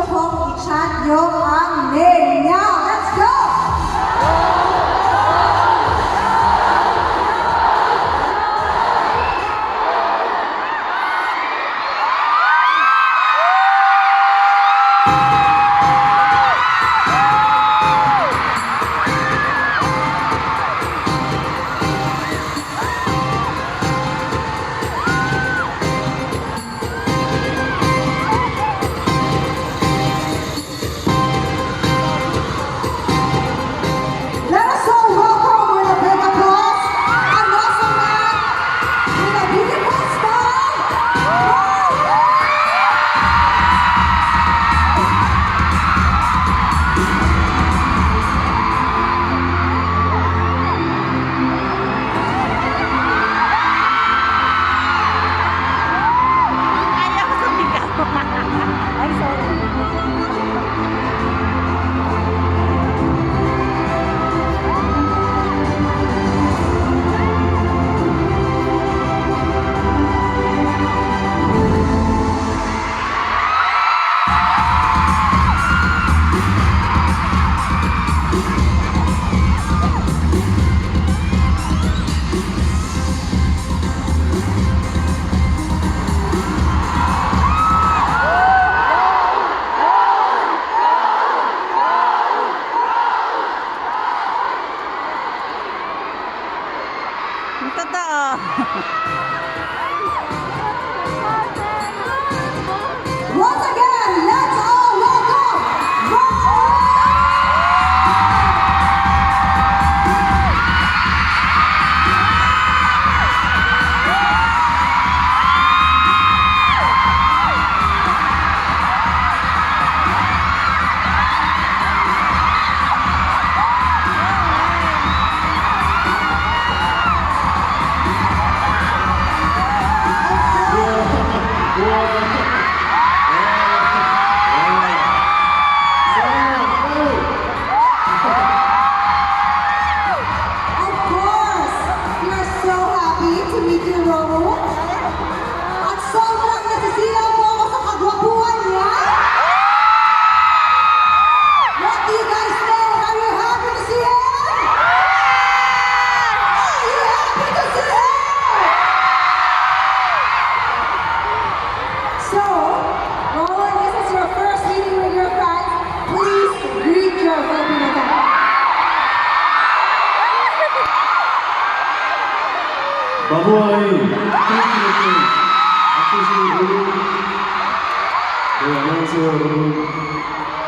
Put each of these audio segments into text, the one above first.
po, i-chat nyo ang name niya. Let's go! Once again, let's all welcome 마보아의 크리스마스 앞서시는 여러분, 네, 안녕하세요 여러분.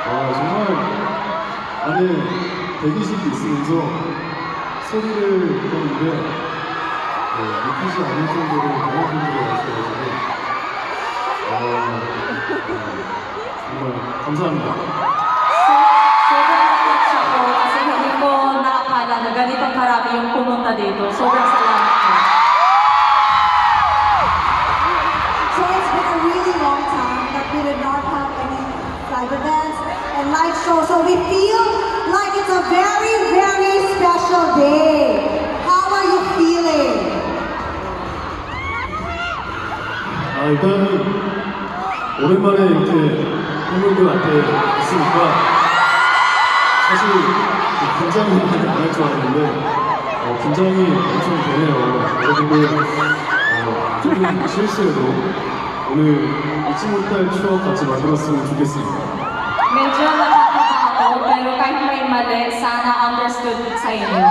정말 안에 대기실이 있으면서 소리를 듣는데 믿기지 않을 정도로 많은 분들이 와주셔가지고 정말 감사합니다. Sobrang touch ako kasi hindi ko naakala na ganitong karami yung pumunta dito. Sobrang salamat po. So it's been a really long time that we did not have any live events and live shows. So we feel like it's a very, very special day. How are you feeling? 일단은 오랜만에 이렇게 팬분들 앞에 있으니까 사실 긴장이 많이 안 할 줄 알았는데 긴장이 엄청 되네요. 여러분들 조금 실수해도 오늘 잊지 못할 추억 같이 만들었으면 좋겠습니다. Medyo nakakaba ako, pero kahit may mali, sana understood sa inyo.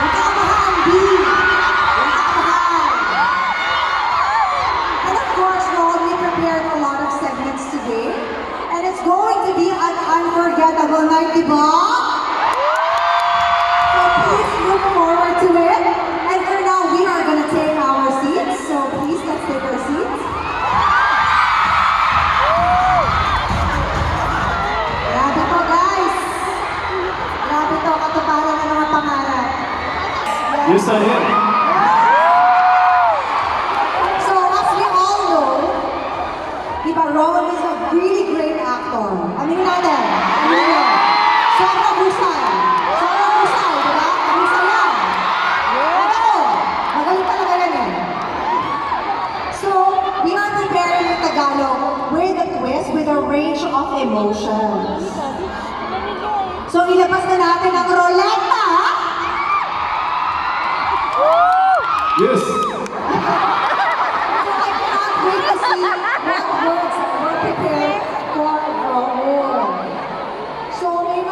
Huwag ka kamahaan, B! Huwag ka kamahaan! And of course, Lord, we prepared a lot of segments today. And it's going to be an unforgettable night, diba? So please look forward to it. And for now, we are gonna take our seats. So please, let's take our seats. Grabe to, guys! Grabe to, katuparan na naman pangarap. Yes, I am. So as we all know, diba, Rowan is a really great actor. Aminin natin. Aminin nyo. Sobrang husay. Sobrang husay, diba? Husay yan. Ako, magaling talaga yan eh. So, we are preparing in Tagalog with of emotions. So, ilabas na natin ang roleta. Yes! So, I cannot wait to see what words were prepared for Raul. So, may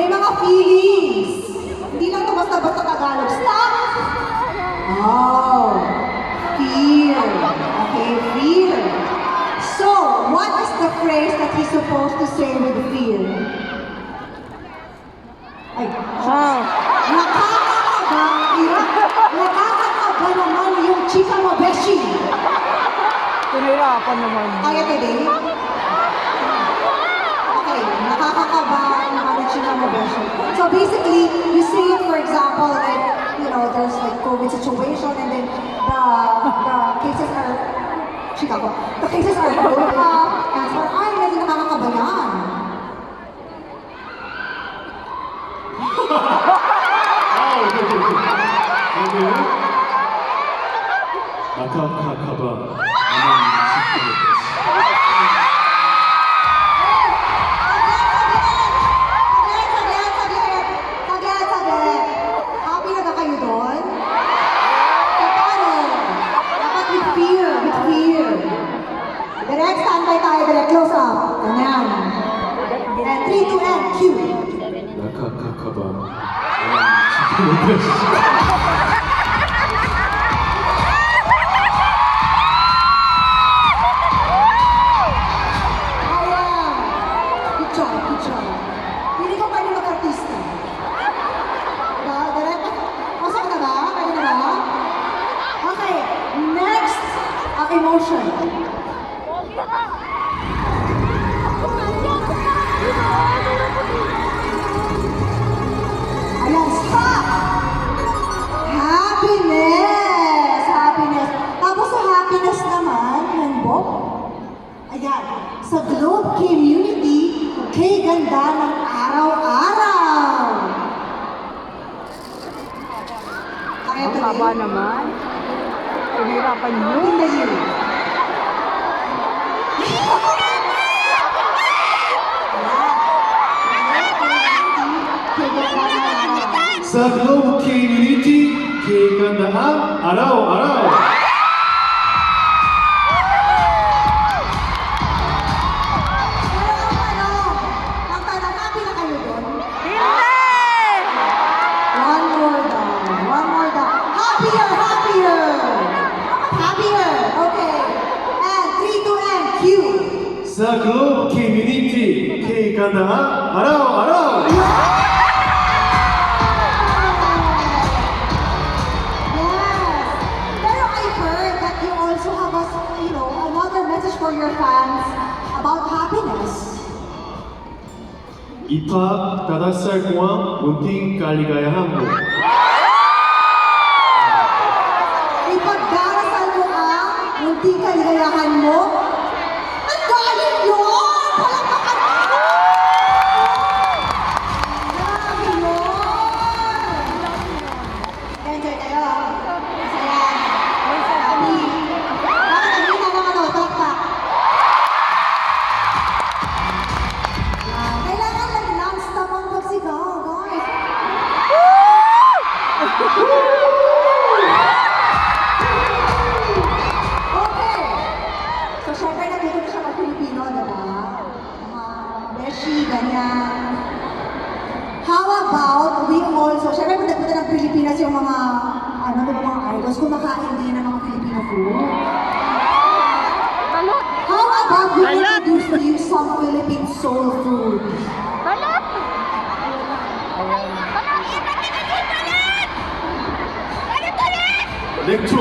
mga feelings. Hindi lang ito basta-basta Tagalog. Stop! Oh, fear. Okay, fear. So, what is the phrase that he's supposed to say with fear? Ay, nakakakaba naman yung chika mo, Beshi. Pinahirapan naman. Kaya today? Okay, nakakakaba naman yung chika mo, Beshi. So basically, you say it, for example, like, you know, there's like COVID situation and then the cases are, chika ko, the cases are going up, and so, ay, medyo nakakakaba yan. 아, 오케이. 오케이. 나카카카바. Saglit. Happy na ba kayo doon? So, paano? Dapat with fear. Direct, standby tayo, direct, close up. Ganyan. And 3, 2, and cue. 나카카카바. Ayan. Good job. Hindi ko pwede mag-artista. Direct, pasok na ba? Pwede na ba? Okay, next, emotion. Ayan, stop! Happiness! Tapos sa happiness naman, yan, Bob. Ayan, sa Globe Community, kay ganda ng araw-araw. Kaya Ang haba naman. Pinahirapan nyo. Hindi yun. Sa Globe Community, kagandaan, araw-araw. Ang tanong, happy na kayo doon? Hindi! One more down. Happier. Okay. And 3, 2, and cue. Sa Globe Community, kagandaan, araw-araw. Yes. Pero I heard that you also have another message for your fans about happiness. 입학 5살 공항 문팅 깔리가야 한국. Ipagdarasal mo ang munting kaligayahan mo. Ang galing yun! Palakpakan mo! Grabe yun! Enjoy kayo. Masaya. Happy. Bakit ang hina ng palakpak? Kailangan lang non-stop ang pagsigaw, guys. Okay. So, syempre nandito na siya ng Pilipino, diba? Beshi, ganyan. How about we also, syempre punta ng Pilipinas yung mga, mga idols, kumakain din ng mga Filipino food. How about we introduce to you some Philippine soul food? 렉촌.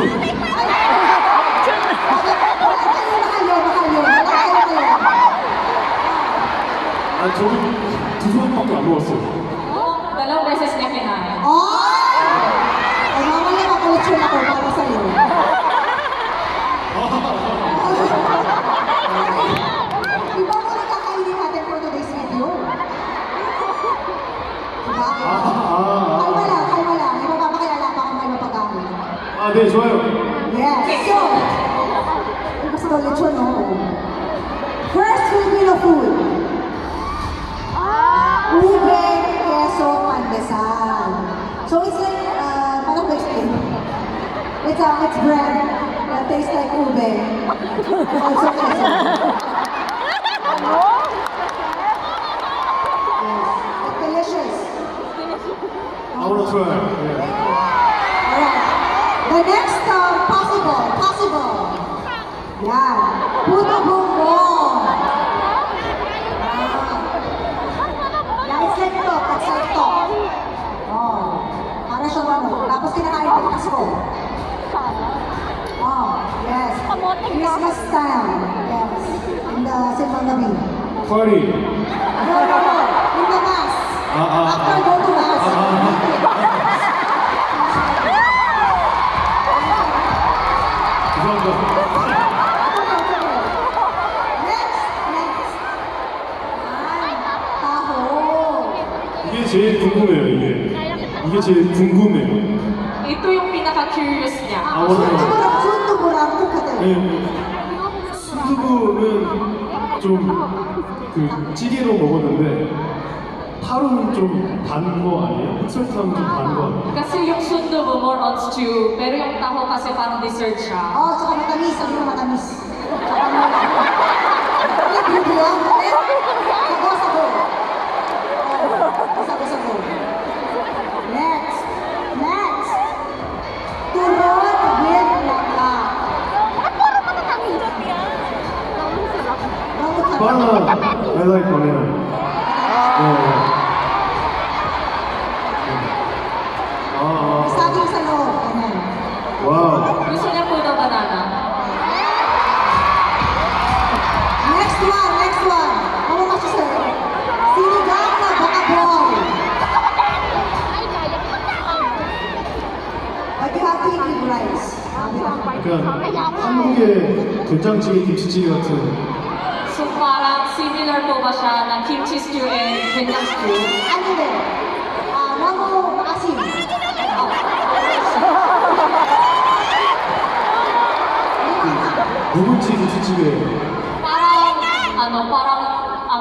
아, 저도 2번밖에 안 먹었어요. Dalawang beses niya kinain. Ay, mamaya makulitsyon ako para sa'yo. Iba ko na kakainin natin for today's video. Diba? Kalma lang. Ipapapakilala pa kung may mapagkain. 아, 네, 좋아요. Yes. So, gusto ko lechon, no? First will be the food. Ube, queso, pandesal. So it's like, paano ko explain? It's bread that tastes like ube. Also queso. Yes. It's delicious. I wanna try. Yeah. Alright. The next possible. Yan. Puto bumbong. Yeah, it's like talk. It's like talk. Oh. Para siyang ano. Tapos kinakain ko Pasko. Oh, yes. Christmas time. Yes. In the Simbang Gabi. Party. No. In the mass. After go to mass. 감사합니다. Next. Ay, taho. 이게 제일 궁금해요, 이게. 이게 제일 궁금해요. Ito yung pinaka-curious niya. 아, 맞아요. 순두부랑 똑같아요. 네. 순두부는 좀 그 찌개로 먹었는데 타로는 좀 반 거 아니에요? 흑설탕은 좀 반 거 아니에요? Kasi yung sundubu more on stew, pero yung taho kasi parang dessert siya. Oh, tsaka matamis. Sabi mo matamis. Tsaka mo. Ano yung bilang? Sago. Oh, sago. Next. Turon with laka. Banana. I like banana. 네. Saging sa loob. Ganyan. 와우. Gusto niya po ng banana. Next one. Ano kasi sir? Sinigang na bakaboy. But you have to eat with rice. 약간 한국의 된장찌개, 김치찌개 같은 So parang similar po ba siya ng kimchi stew and ganyan stew? Ano din? Mango asin. 묵은지 김치찌개. Parang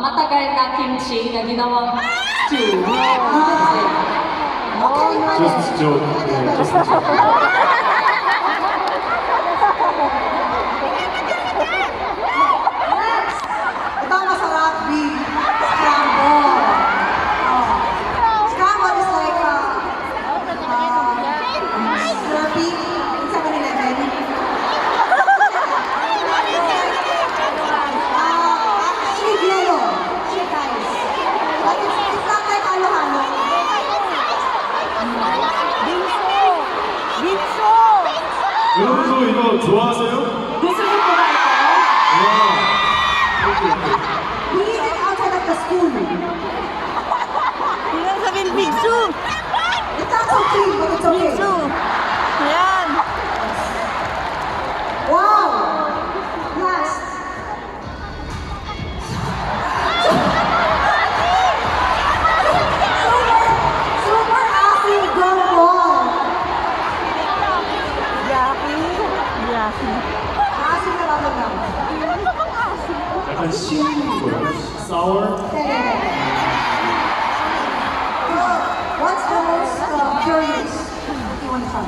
matagal na kimchi na ginawang stew. Okay, Just a joke. 네, just a joke. Ito ang masarap, beef scramble. Scramble is like slurpee in 7-Eleven. Actually, yellow. Shit, guys. But it's not like halo-halo. 빙수! 여러분도 이거 좋아하세요? Gusto niyo po ba ito? 와. We eat it outside of the school. Tingnan sabihin 빙수! It's not so clean, but it's okay. 빙수! Yan! Wow! Last. Super acid gumball. Jackie. Acid na bago lang. 약간 신 거예요? sour? So, what's the most curious you want to try?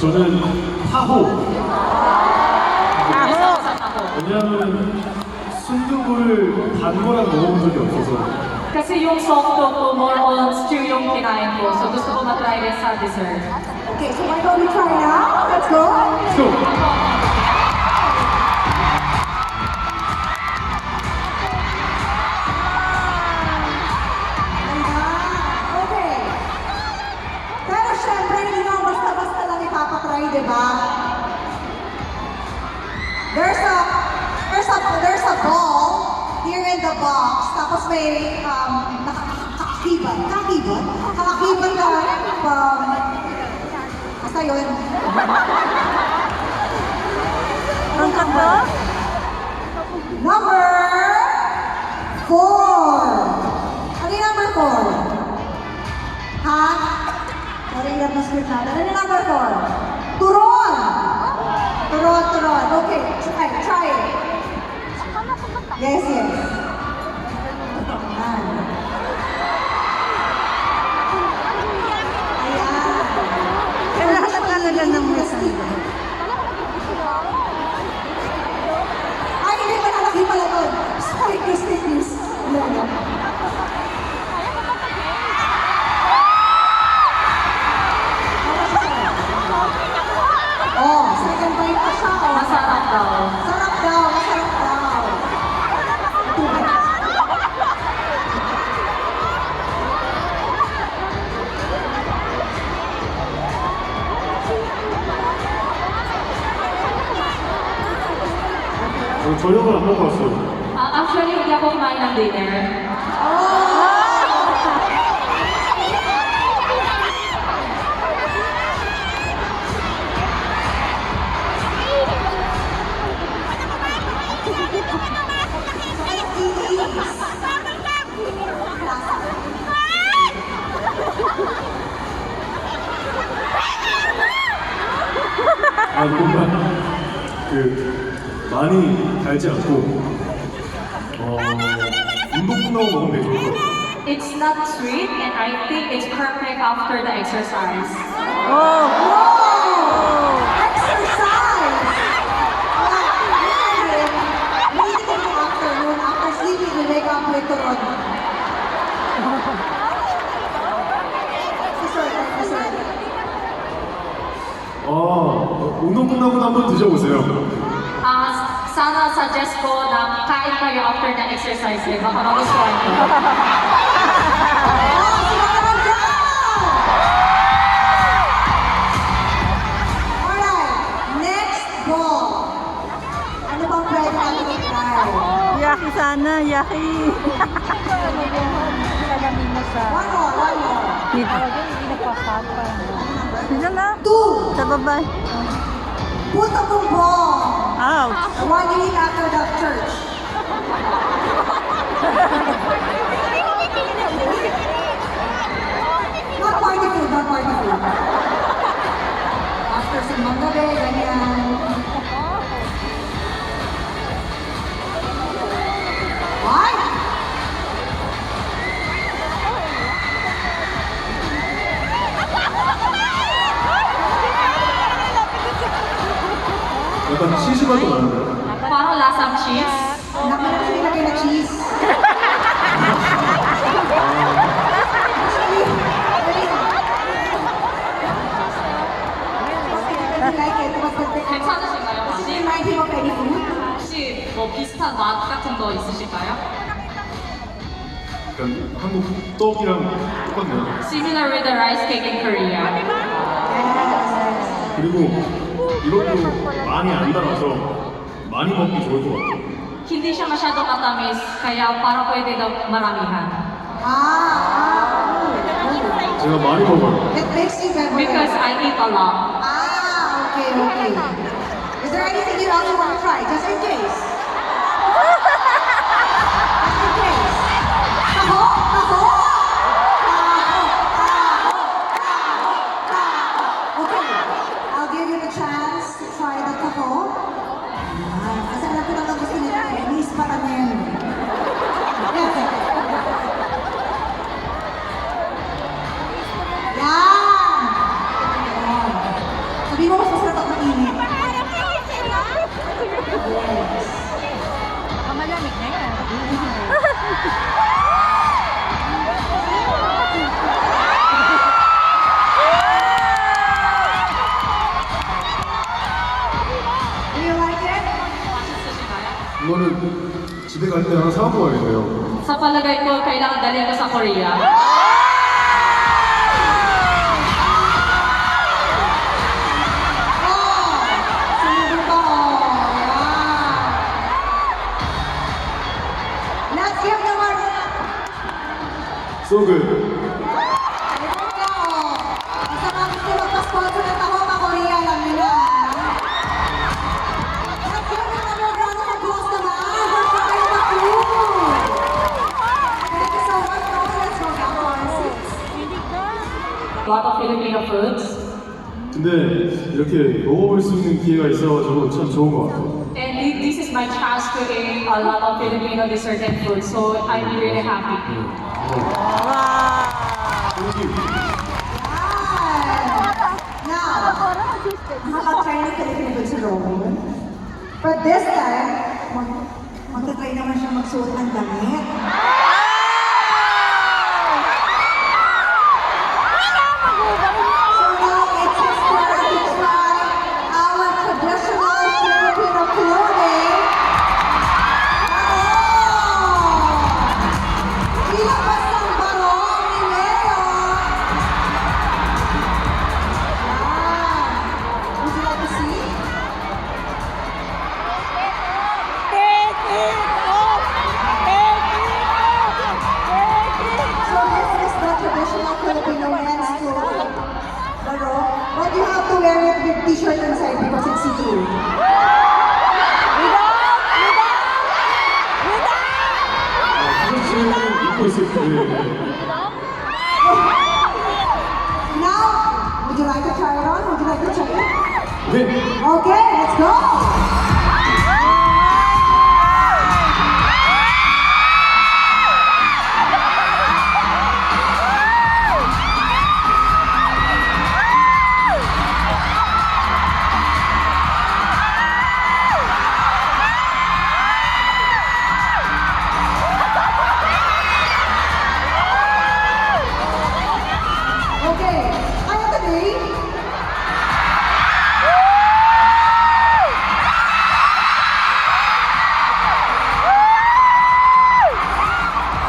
저는 타호. Taho! Sa taho. 왜냐하면 순두부를 단 거랑 먹어본 적이 없어서 Kasi yung soft dog po more on stew yung kinain ko. So gusto ko matry rin sa dessert. Okay, so why don't we try now? Let's go. Let's go! Okay. Pero syempre, hindi naman basta-basta lang ipapatry, di ba? There's a ball here in the box. Tapos may kakakiban ka basta yun. Ang ganda? Number 4. Ano yung number 4? Ha? Sorry, hirap na script natin. Ano yung number 4? Turon! Turon. Okay, try it. Yes. 저녁을 안 먹고 왔어요. Actually, hindi ako kumain ng dinner. 뭔가 많이 달지 않고 운동 끝나고 먹으면 되게 좋을 것 같아요. It's not sweet and I think it's perfect after the exercise. Oh. Exercise! Waiting in the afternoon, after sleeping, we wake up with turon. Dessert. 운동 끝나고 한번 드셔보세요. Sana suggest ko na kain kayo after the exercise eh. Baka magustuhan niyo. Alright, next ball. Ano bang pwede natin i-try? Yaki sana, yaki. One more. Dito na. 2. Sa baba. Put a ball. Ouch. The one you eat after the church. Not party food. After simbang gabi, ganyan. Why? 약간 치즈맛도 나는데요? Parang lasang cheese. Nakalagay sila nilagay na cheese. Actually, I like it. 괜찮으신가요, 혹시? Remind him of any food? 혹시 뭐 비슷한 맛 같은 거 있으실까요? 약간 한국 떡이랑 똑같네요. Similar with the rice cake in Korea. 그리고 이것도 많이 안 달아서 많이 먹기 좋을 것 같아요. Hindi siya masyado matamis, kaya parang pwede daw maramihan. 제가 많이 먹어요. It makes you better. Because I eat a lot. Okay. Is there anything you else you want to try? Just in case. Just in case. Taho. Okay. I'll give you the chance to try the taho. Kasi alam ko naman gusto nila eh. Miss pa kami yan. Yes. Yan! Sabi mo, mas masarap at mainit. Yes. Malamig na yan. Do you like it? Masisishikayo? 이거는 집에 갈 때 하나 사갖고 가야겠네요. Sa palagay ko, kailangan dalhin ko sa Korea. Sunod ko. Let's give them our... So good. Basta mga gusto magpa-sponsor ng taho, pa-Korea lang nila. Let's give them a round of applause naman for trying the food. Thank you so much. Let's go back to our seats. A lot of Filipino foods. 근데 이렇게 먹어볼 수 있는 기회가 있어가지고 참 좋은 것 같아요. And this is my chance to eat a lot of Filipino dessert and food, so I'm really happy. Wow. Thank you. Now, nakaka-try ng Filipino food si Rowan. But this time, mag-try naman siya magsuot ng damit. So now, it's his turn to try our traditional Filipino clothing. Ilabas ang barong ni Leo. Would you like to see? t-shirt inside because it's see-through. 지금 입고 있을 텐데. Now, would you like to try it on? Would you like to check it? 네. Okay, let's go! Okay, kaya today.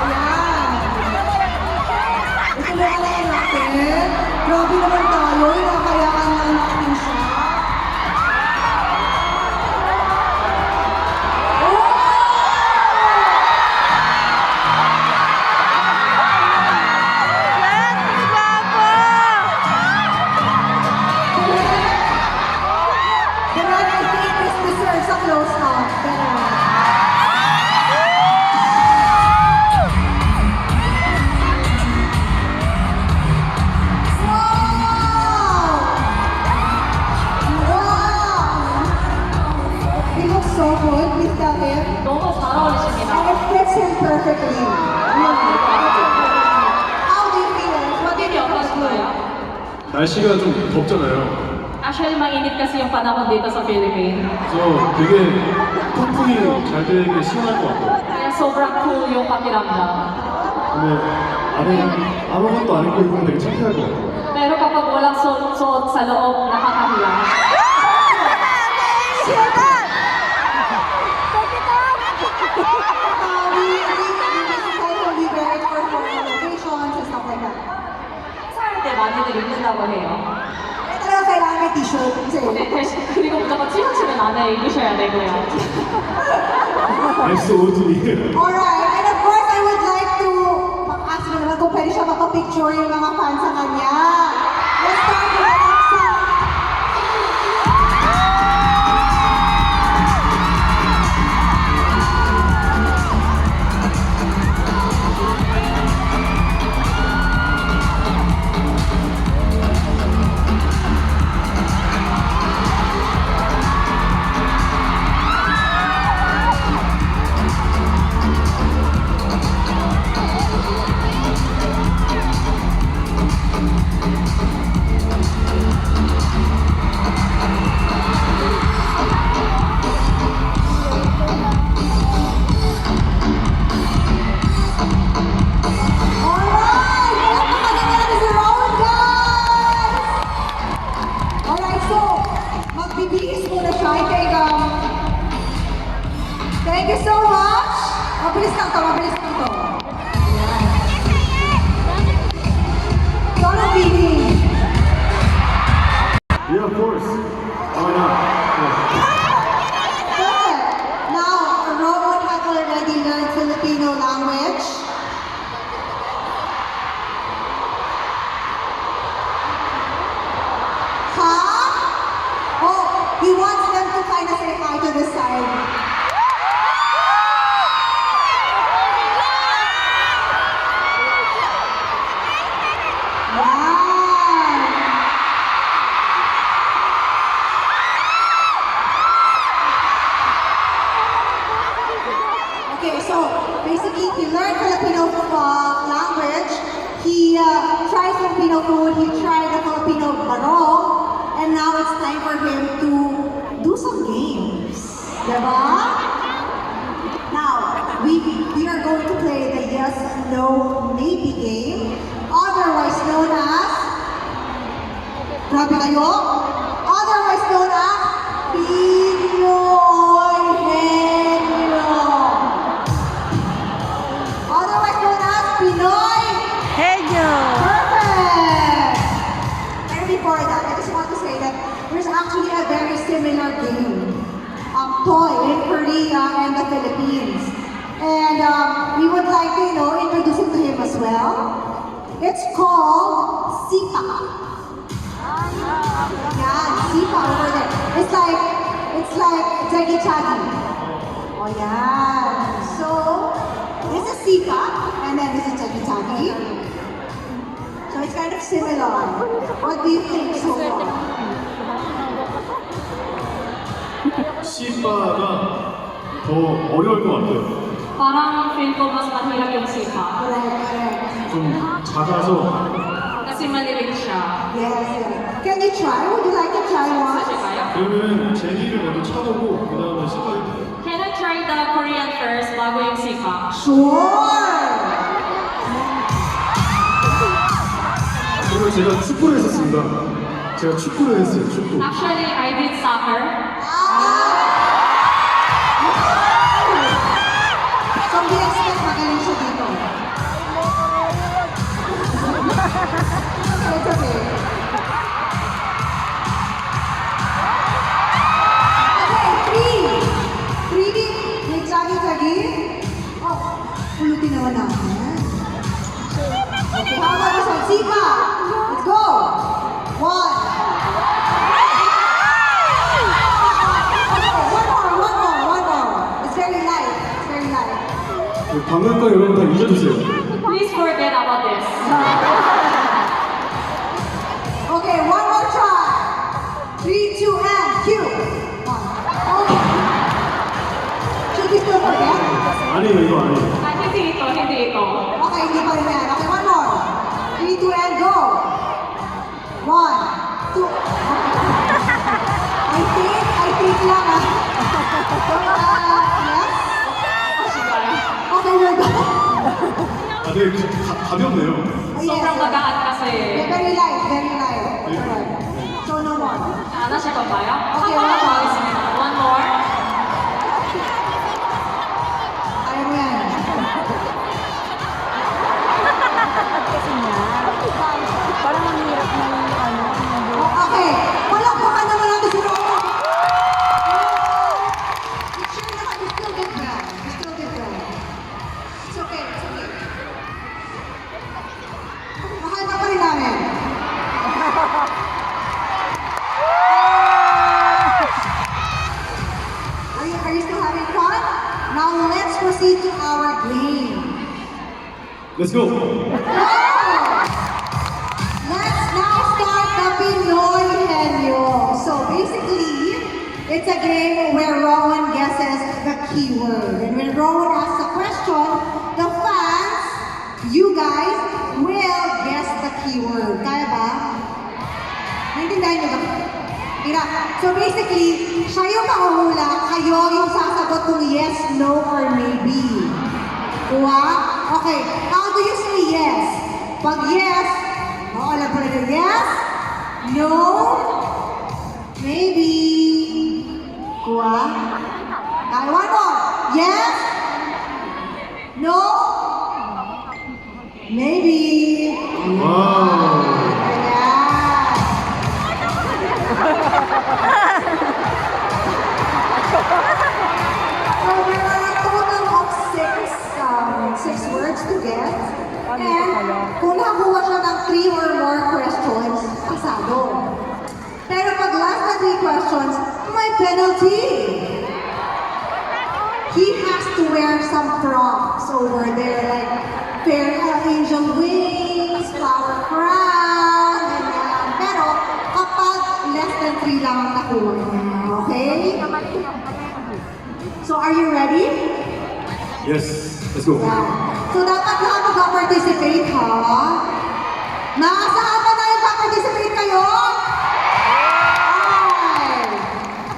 Ayan. Ito na lang natin. Grabe naman tayo, inakayakan lang natin siya. The one I think is deserves a close up. He looks so good. Please tell him. 너무 잘 어울리십니다. And it fits him perfectly. Really. How do you feel? What did 느낌이 you feel? 어떠신가요? 날씨가 좀 덥잖아요. Actually, mainit kasi yung panahon dito sa Philippines. 그래서 되게 통풍이 잘 되게 시원할 것 같아요. Kaya sobrang cool yung pakiramdam. 근데 아무것도 안 입고 입으면 되게 창피할 것 같아요. Pero kapag walang suot sa loob, nakakahiya. We wear it for foreign occasions and stuff like that. 살 때 많이들 입는다고 해요. Talaga kailangan may t-shirt. Kasi, 그리고 무조건 티셔츠는 안에 입으셔야 되고요. SOD. alright, and of course, I would like to ask mo naman kung pwede siya mapapicture yung mga fans sa kanya. Let's start with Alexa. Thank you so much. Mabilis lang to, mabilis lang to. Don't be. Yeah, of course. Why not? Yeah. Good. Now, Robot has already learned Filipino language. Huh? Oh, he wants them to kind of say hi to the side. Okay, so basically he learned Filipino language, he tried Filipino food, he tried the Filipino barong, and now it's time for him to do some games. Diba? Now, we are going to play the yes, no, maybe game, otherwise known as, grabe kayo, otherwise known as Pinoy Henyo. Otherwise known as Pinoy Henyo! Perfect! And before that, I just want to say that there's actually a very similar game, toy in Korea and the Philippines. And we would like to, introduce it to him as well. It's called Sipa. Yeah, Sipa over there. It's like Jaggy Chaggy. Oh yeah. So this is Sipa and then this is Jaggy Chaggy. So it's kind of similar. What do you think so far? 시바가 더 어려울 것 같아요. Parang feel ko mas mahirap yung sipa. Correct. 좀 작아서 Kasi maliit siya. Yes. Can you try? Would you like to try one? Kasi kayo? 그러면 제니를 먼저 쳐보고 그 다음에 시바를 Can I try the Korean first bago yung sipa? Sure. 그리고 제가 축구를 했었습니다. 제가 축구를 했어요. 축구. Actually, I did soccer. So we expect magaling siya dito. It's okay. Okay, three. May Jaggy. Oh, pulutin naman natin. Okay, how about this one? Sipa! Let's go! One. Okay, one more. It's very light. 방금 거 여러분 다 잊어주세요. Please forget about this. Okay, one more try. 3, 2, and cue. One. Okay. Should we still forget? 아니에요, 이거 아니에요. Hindi ito. Okay, hindi pa rin yan. Okay, one more. 3, 2, and go. 1, 2. I think lang ah. Yes? Okay, we're done. 아, 되게 가볍네요. Sobrang magaan kasi. Very light. Alright. So no more. Nasa pa ba yun? Okay, one more. One more. Ayaw mo yan. Parang ang hirap na yung ano. Okay, palakpakan naman natin si Roma. Sure naman, you still did well. It's okay. Mahal ka pa rin namin. Are you still having fun? Now let's proceed to our game. Let's go. Let's now start the Pinoy Henyo. So basically, it's a game where Rowan guesses the keyword. And when Rowan asks a question, the fans, you guys, will guess the keyword. Kaya ba? Naintindihan niyo ba? Mira, so basically, siya yung mahuhula, kayo yung sasagot kung yes, no, or maybe. Kuha? Okay, how do you say yes? Pag yes, alam ko na yes, no, maybe. Kuha? Okay, one more. Yes, no, maybe. 와우. So there are a total of six words to get. And kung nakakuha siya ng 3 or more questions, pasado. Pero pag last na 3 questions, may penalty. He has to wear some props over there, like fair angel wings, flower crown, ganyan. Pero kapag less than 3 lang ang nakuha niya, okay? So are you ready? Yes. Let's go. Yeah. So dapat lahat mag-participate, ha? Nasaan ba na yung participate kayo? Alright.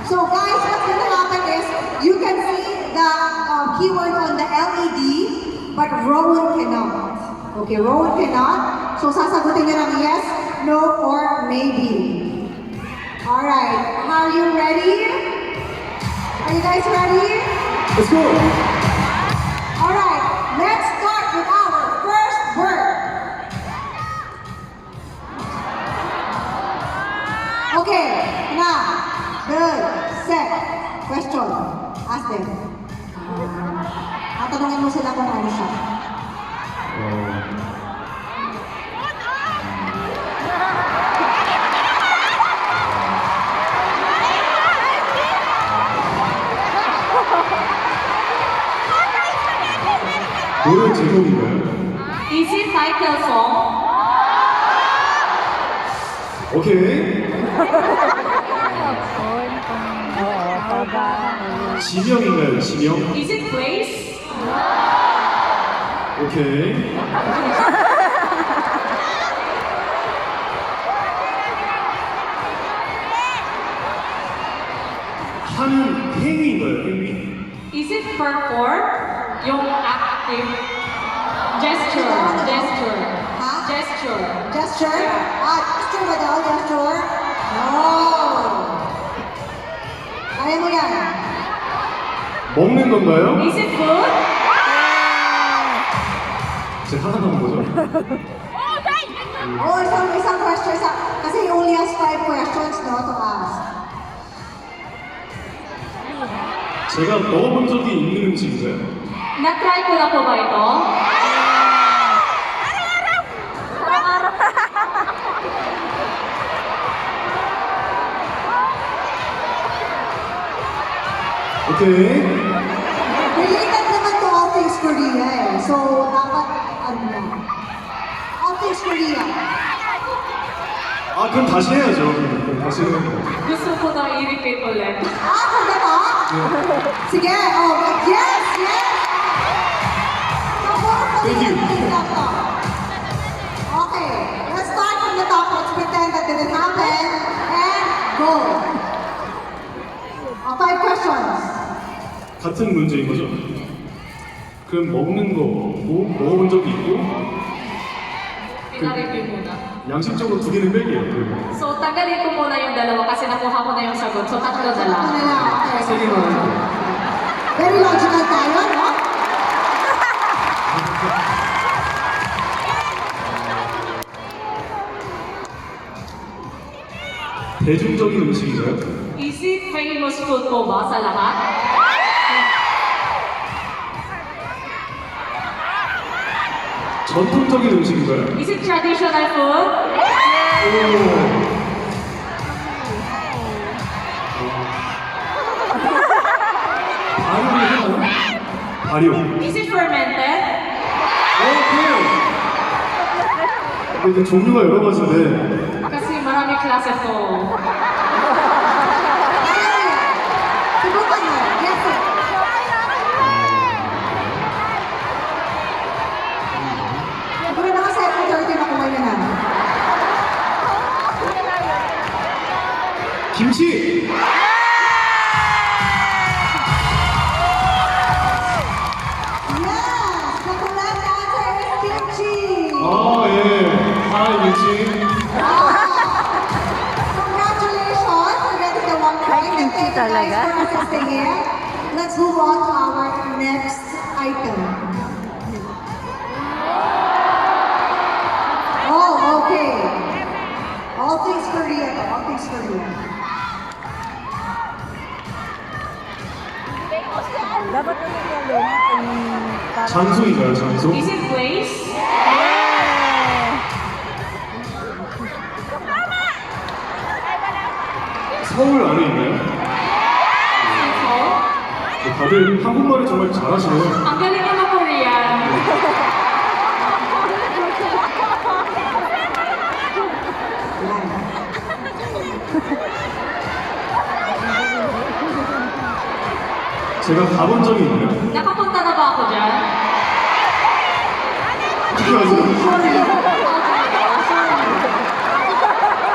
So guys, what's gonna happen is, you can see the keyword on the LED, but Rowan cannot. Okay, Rowan cannot. So sasagutin niya ng yes, no, or maybe. Alright, are you ready? Are you guys ready? Let's go. Alright, let's start with our first word. Okay, now, good, set, question. Ask them. Tatanungin mo sila kung ano siya. 노래 제목인가요? Is it title song? 오케이. Oo, pag 지명인가요? 지명? Is it place? 오케이. 하는 행위인가요? 행위? Is it perform? Yung active gesture. Gesture. Ha? Gesture. Gesture? Ah, gesture ba daw? Gesture? Oh! Kaya mo yan. 먹는 건가요? Is it food? 제가 하나 남은 거죠? Oh, isang question. Kasi he only has 5 questions no, to ask. 제가 먹어본 적이 있는 음식인가요? Na-try ko na po ba ito? 오케이. Related naman to all things Korea eh. So, dapat, ano yan? All things Korea. 아, 그럼 다시 해야죠. 그럼 다시 해야죠. Gusto ko na i-repeat ulit. Ah, kanda to? Sige, oh, yes, yes! Thank you. Okay, let's start from the top. Let's pretend that didn't happen. And go. 5 questions. 같은 문제인 거죠? 그럼 먹는 거 먹어본 적이 있고 Pina-review muna. 양심적으로 2개는 뺄게요. 그리고 So, tanggalin ko muna yung dalawa kasi nakuha ko na yung sagot. So, tatlo na lang. Ano na, okay. 3개만 할게요. Very logical tayo, no? 대중적인 음식인가요? Is it famous food po ba sa lahat? 전통적인 음식인가요? Is it traditional food? 오. 발효를 해나요? 발효. Is it fermented? 오케이. 근데 종류가 여러 가지인데 Kasi marami klase to. Kaya mo yan. Subukan mo. Yes, it. Siguro naka 7:30 na kumain na. 김치. Yes! The correct answer is kimchi! 아 예. 하이 김치. Congratulations! We're getting the 1 point. And thank you guys for assisting here. Let's move on to our next item. Oh, okay. All things Korea. All things Korea. dapat ano yung kung parang... 장소인가요? 장소? Is it place? 서울 안에 있나요? So, 다들 한국말을 정말 잘하시네요. ang galing naman Korean. 제가 가본 적이 있나요? Nakapunta na ba ako dyan? 어떻게 아세요? Korea.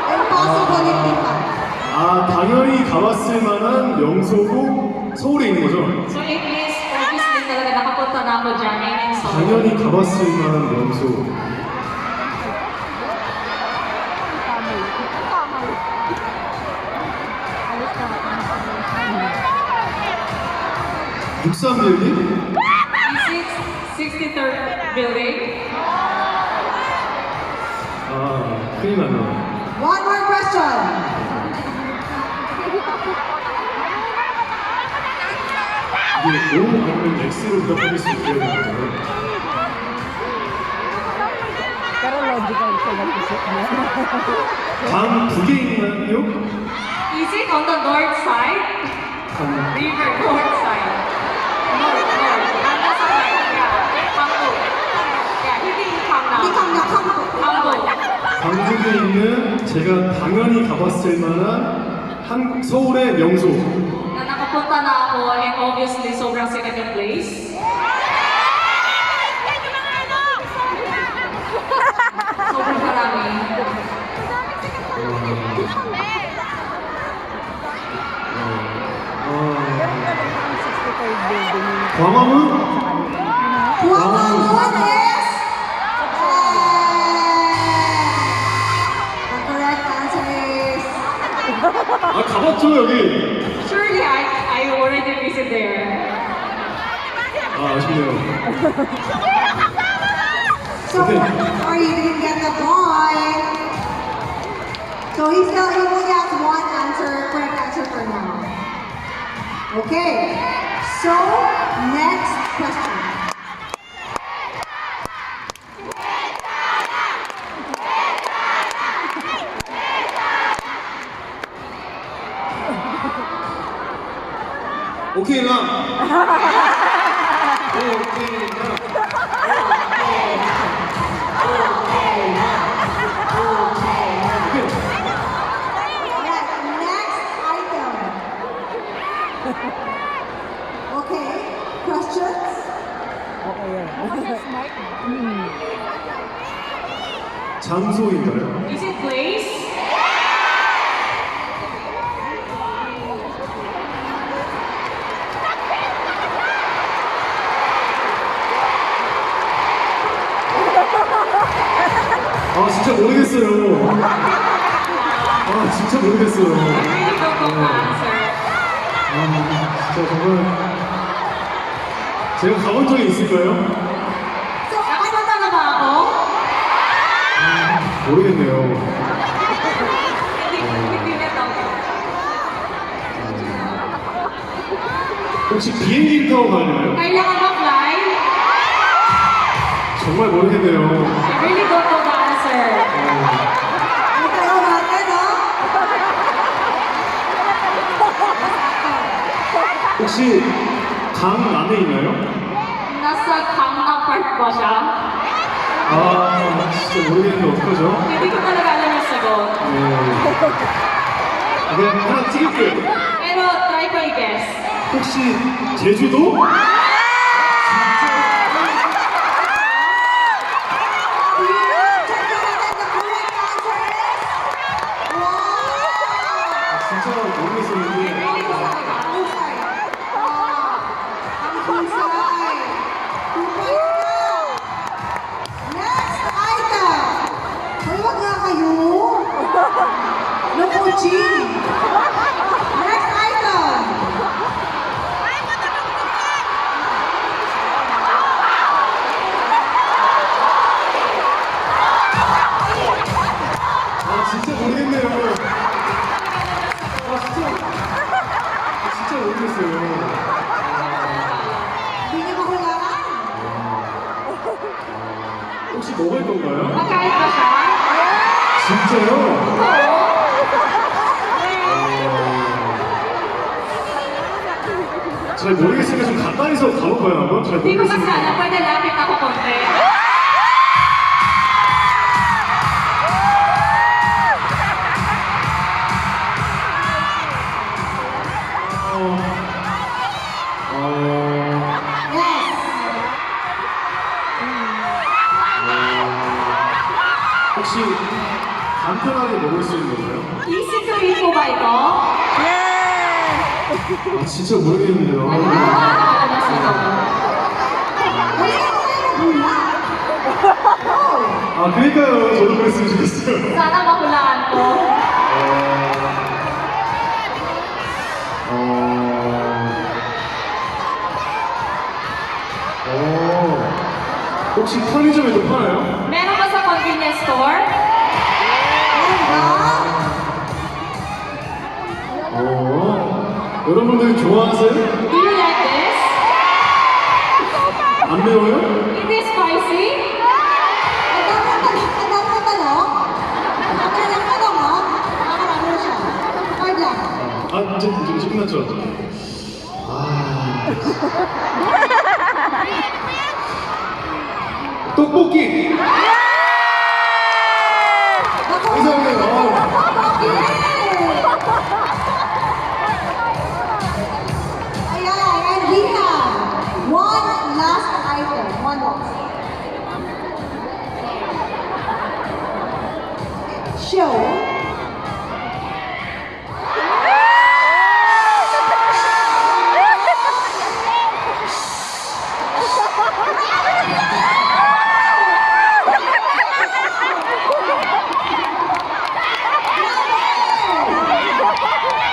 Impossible hindi pa. 아, 당연히 가봤을 만한 명소고 서울에 있는 거죠? So it means, obviously talaga nakapunta na ako dyan. And in Seoul. 당연히 가봤을 만한 명소. 육삼 빌딩? Is it 63rd building? 아, 큰일 났네. One more question. 이게 O 아니면 X로 대답할 수 있게 되는 거잖아요. Pero logical siya nag-isip niya. 강 북에 있나요? Is it on the north side? 강 River, north side. North. Ang nasa right, yeah. Pangko. 안동에 있는 제가 당연히 가봤을 만한 한 서울의 명소. Na nakapunta na ako and obviously sobrang sikat yung place. Sobrang karami. Meron ka bang 65 building yung 광화문? Guamanon is... The correct answer is... 아 가봤죠 여기. Surely I already visit there. 아 아쉽네요. So, sorry, you didn't get the point. So he only has one answer, correct answer for now. Okay, so next question. 오케이 나. 오케이 나. Alright, next item. Okay, questions? Okay yun. 장소인가요? Is it place? 아 진짜 모르겠어요. 아 진짜 모르겠어요. I really don't know the answer. 아 진짜 정말 제가 가본 적이 있을까요? So, Nakapunta na ba ako? 모르겠네요. Hindi na ako. 혹시 비행기를 타고 가나요? Kailangan ba fly? 정말 모르겠네요. I really don't know the answer. ano tayo natin, ha? 혹시 강 안에 있나요? Nasa Kangna Park ba siya? 아 진짜 모르겠는데 어떡하죠? Hindi ko talaga alam yung sagot. 네. 그냥 하나 찍을게요. Pero try ko i-guess. 혹시 제주도? Check natin the correct answer is... Wow! 진짜 모르겠었는데. Husay. Ang husay. 2 points na. Next item. Hoy, wag nga kayo. No coaching. Next item. 아 진짜 모르겠네요. 진짜 모르겠어요. Hindi niyo mahulaan. 혹시 먹을 건가요? Magkait ba siya? 진짜요? 잘 모르겠으니까 좀 가까이서 가볼까요 한번? 잘 Hindi ko kasi 모르겠으니까. alam. Pwede lapit ako konti. Yes. 혹시 간편하게 먹을 수 있는 건가요? Easy to eat po ba ito? 아 진짜 모르겠는데요. Ano ba alam na sino? Hindi niyo mahula. 아 그러니까요. 저도 그랬으면 좋겠어요. Sana mahulaan ko. 혹시 편의점에도 팔아요? Meron ba sa convenience store? 여러분들 좋아하세요? Do you like this? 안 매워요? Is this spicy? Ang dami ng tanong. Ang dami ng tanong, ha? Nakakarami na siya. Hard lang. 아 이제 끝났죠? 아 떡볶이! Naku, last item. One last. Show.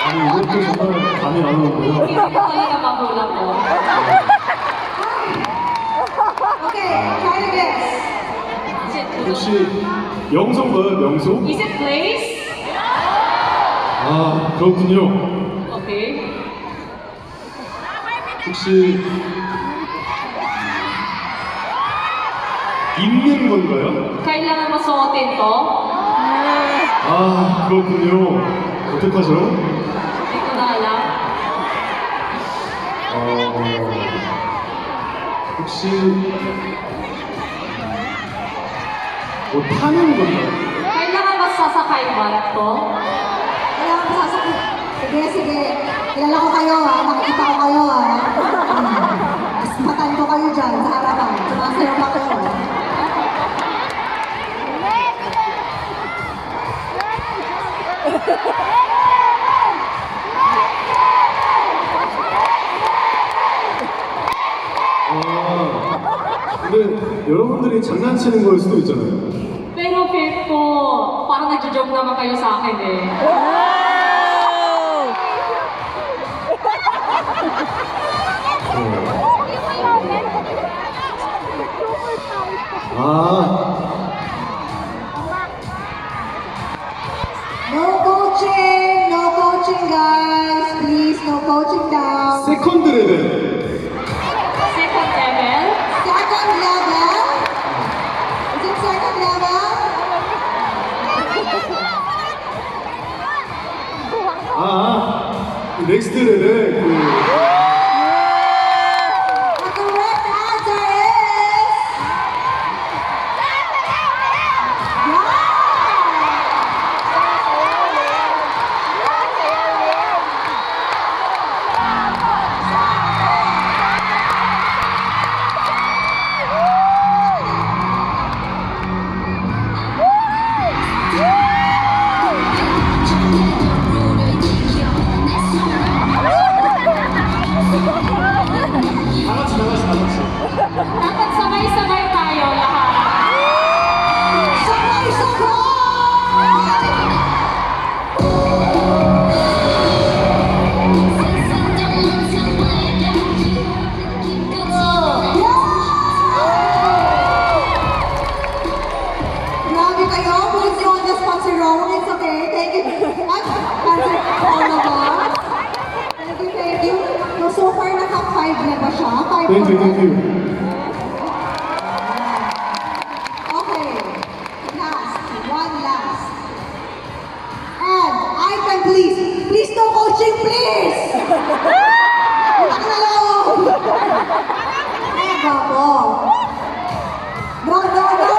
아니 이것도 정말 감이 안 오는데요. Hindi ko talaga magulang ko. Okay, try to guess. Is it food? 혹시 명소인가요? 명소? Is it place? 아 그렇군요. Okay. 혹시 입는 건가요? Kailangan masuotin to? 아 그렇군요. 어떡하죠? Hindi ko na alam. 혹시 뭐 타는 건가요? Kailangan masasakay ba to? Wala akong sasakit. Sige, sige. Kilala ko kayo ha. Nakikita ko kayo ha. Mas matan ko kayo dyan sa harapan. Sumasayaw pa kayo. 근데 여러분들이 장난치는 거일 수도 있잖아요. Pero feel ko, parang nagjo-joke naman kayo sa akin eh. 아 No coaching guys. Please, no coaching now. 세컨드 레벨. Second level? Second level. Is it second level? 넥스트 레벨 그 The correct answer is... Dapat sabay-sabay tayo lahat. Grabe kayo. Put you on the spot si Ron. It's okay. Thank you. That's answer for all of us. Thank you, thank you. So far, naka 5 na ba siya? 5 땡큐 na ba? 땡큐. Okay. Last. One last. And item, please. Please, no coaching, please! Utak na loob! Ay, babo. No, no, no, no!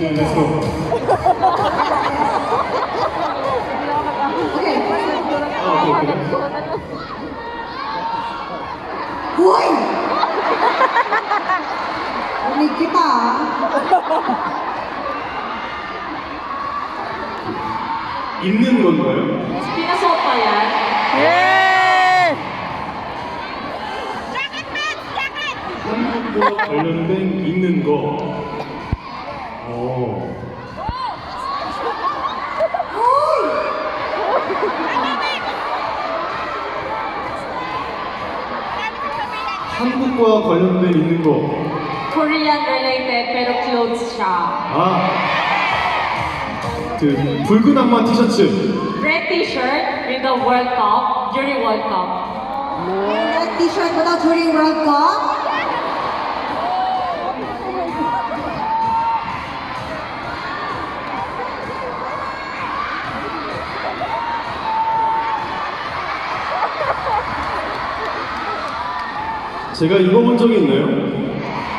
네, 렛츠고. Okay. 오케이. Hoy! Unig kita, ah. 입는 건가요? Pinasuot pa yan? 한국과 관련된 입는 거. 어. Hoy! 한국과 관련된 입는 거. Korean related pero clothes siya. 아. 그 붉은 악마 티셔츠. Red t-shirt with the World Cup, during World Cup. Red t-shirt mo daw during World Cup? 제가 입어본 적이 있나요?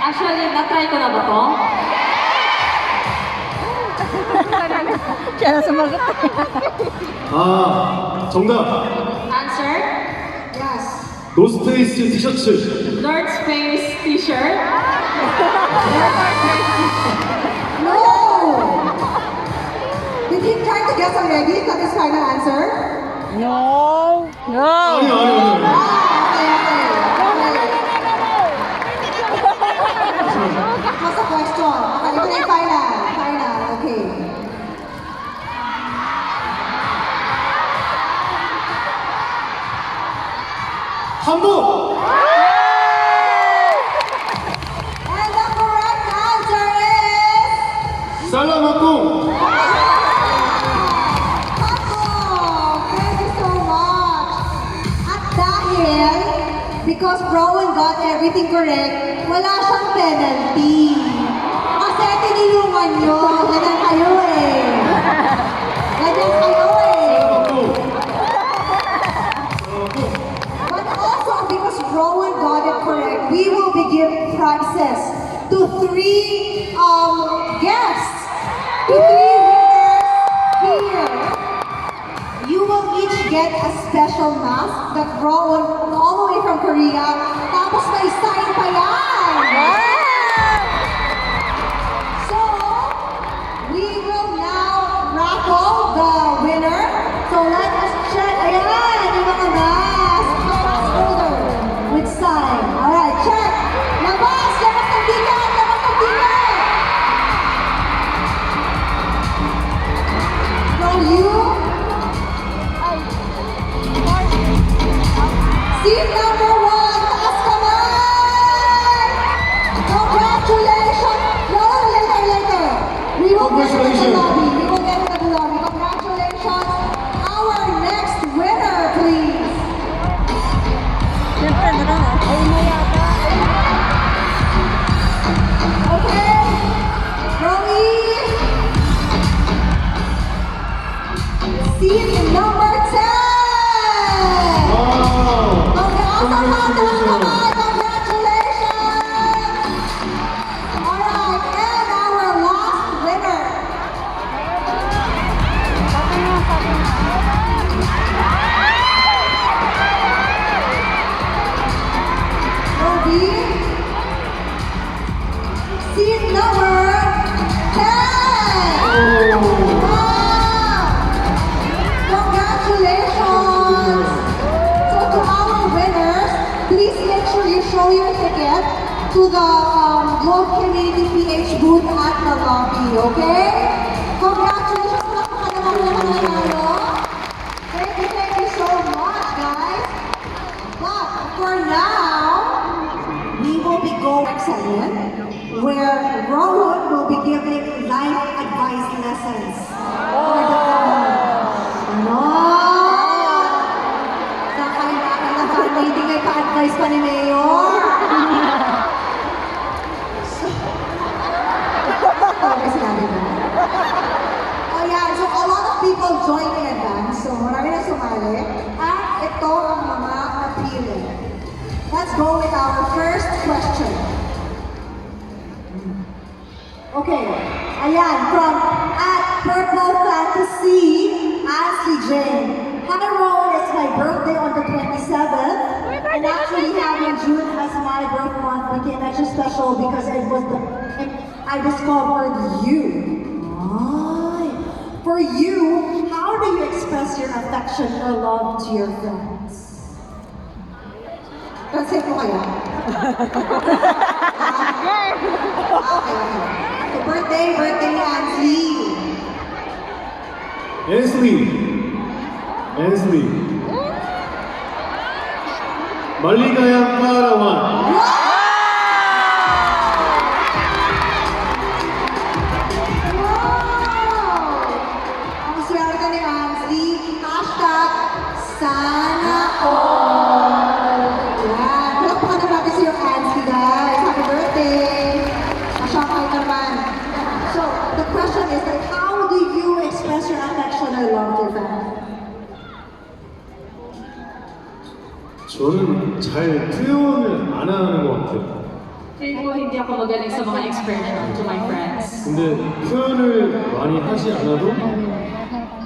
Ano Actually, na-try ko na ba to? Siya na sumagot. 아, 정답. Answer? Yes. 노스페이스 티셔츠. North Face t-shirt? No! Did he try to guess already? Is that his final answer? No. No. 아니요, 아니요, 아니요. What's the question? Okay, ito na yung final. Final, okay. 한복. And the correct answer is... 살라마콩. Thank you so much. At dahil, because Rowan got everything correct, wala siyang penalty. Kasi tinilungan nyo. Ganyan kayo eh. Ganyan kayo eh. 살라마콩. But also because Rowan got it correct, we will be giving prizes to 3 guests, to 3 winners here. You will each get a special mask that Rowan all the way from Korea. Tapos may sign pa yan. So, we will now raffle the winner. So let us check. Ayan, yung mga mask. Mask holder with sign. Alright, check. Labas! Labas ng ticket! Labas ng ticket! From you, seat number 1, taas kamay! Congratulations! No, later. We will get it in the lobby. We will get it in the lobby. Congratulations! Our next winner, please. Siyempre, ay mo yata. Okay. Rowie. Seat number 10. 와우. Congratulations! Alright, and our last winner. Sabi nga, sabi nga. Roby. Seat number 10. Wow! Congratulations! So to our winners, please make sure you show your ticket to the Globe Community PH booth at the lobby, okay? Congratulations! Palakpakan naman ng nanalo. Thank you so much, guys. But for now, we will be going excellent, where Rowan will be giving life advice lessons for the ano? Nakailangan na parang hindi may pa-advise pa ni Mayor. Okay, sinabi ko. Oh yeah, so a lot of people joined in advance. So marami na sumali. At ito ang mga napili. Let's go with our first question. Okay, ayan, from at Purple Fantasy, Ashley Jane. Hi Rowan, it's my birthday on the 27th. And actually having June as my birth month became extra special because I discovered you. Ay. For you, how do you express your affection or love to your friends? Translate mo kaya? Okay. So birthday ni Ansley. 앤슬리. 말리가야 파라완. Ang swerte ni Ansley. Hashtag sana all. Yan. Palakpakan na natin si Ansley, guys. Happy birthday. Masyakay naman. So, the question is that how do you express your affection or love to your family? 저는 잘 표현을 안 하는 것 같아요. Feel ko hindi ako magaling sa mga expression to my friends. 근데 표현을 많이 하지 않아도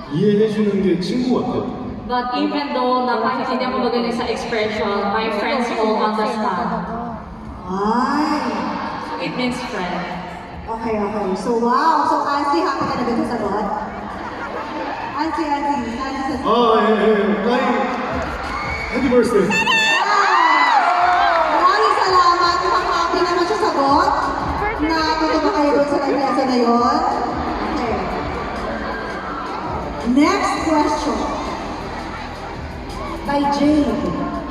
이해해주는 게 친구 같아요. But even though na kahit hindi ako magaling sa expression, my friends all understand. Ay. It means friend. Okay, okay. So, wow. So, Ansi, happy ka na ba sa sagot? Ansi says, Flying Happy birthday. maraming salamat. Mukhang happy naman siya sagot. Natuto ba kayo doon sa nag-lesson na yun? Okay. Next question. By Jane.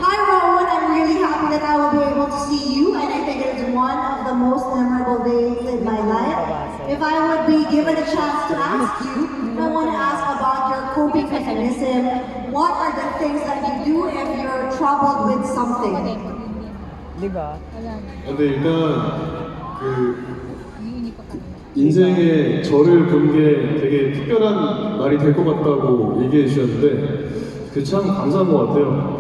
Hi Rowan, I'm really happy that I will be able to see you, and I think it is one of the most memorable days in my life. If I would be given a chance to ask you, I want to ask about your coping mechanism. What are the things that you do if you're troubled with something? Di ba? 근데 일단 그 인생에 저를 본 게 되게 특별한 날이 될 것 같다고 얘기해 주셨는데 그 참 감사한 것 같아요.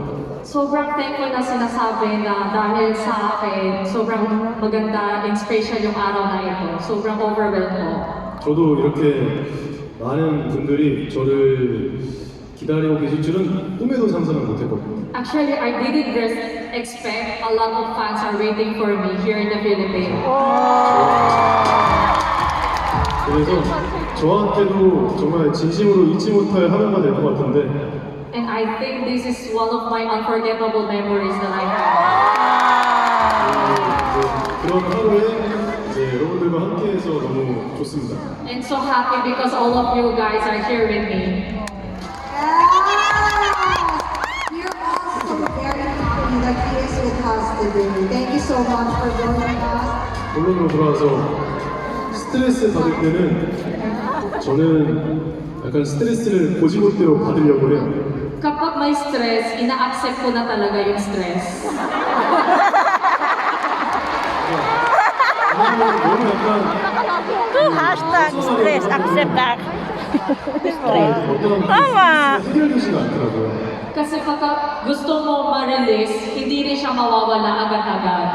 Sobrang thankful na sinasabi na dahil sa akin, sobrang maganda and special yung araw na ito. Sobrang overwhelmed ko. 저도 이렇게 많은 분들이 저를 기다리고 계실 줄은 꿈에도 상상을 못했거든요. Actually, I didn't expect a lot of fans are waiting for me here in the Philippines. 그래서 저한테도 정말 진심으로 잊지 못할 하루가 될 것 같은데 And I think this is one of my unforgettable memories that I have. 그런 하루에 이제 여러분들과 함께해서 너무 좋습니다. And so happy because all of you guys are here with me. Yes! We're also very happy that he is with us today. Thank you so much for joining us. 본론으로 돌아와서 스트레스 받을 때는 저는 약간 스트레스를 고지고대로 받으려고 해요. Kapag may stress, ina-accept ko na talaga yung stress. 너무 약간 Hashtag stress, accept that. 어떤 Tama. 해결되지가 않더라고요. Kasi pagka gusto mo ma-release, hindi rin siya mawawala agad-agad.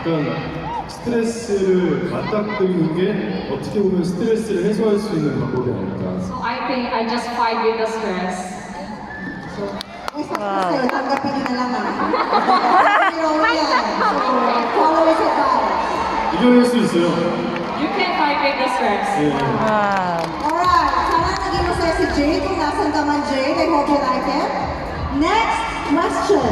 약간 스트레스를 맞닥뜨리는 게 어떻게 보면 스트레스를 해소할 수 있는 방법이 아닐까. So I think I just fight with the stress. Sa'yo, tanggapin nyo na lang Pero yan. So, follow his advice. 이겨낼 수 있어요. You can fight with the stress. 예. Alright, sana naging masaya si Jade. Kung nasan ka man, Jade, I hope you like it. Next question.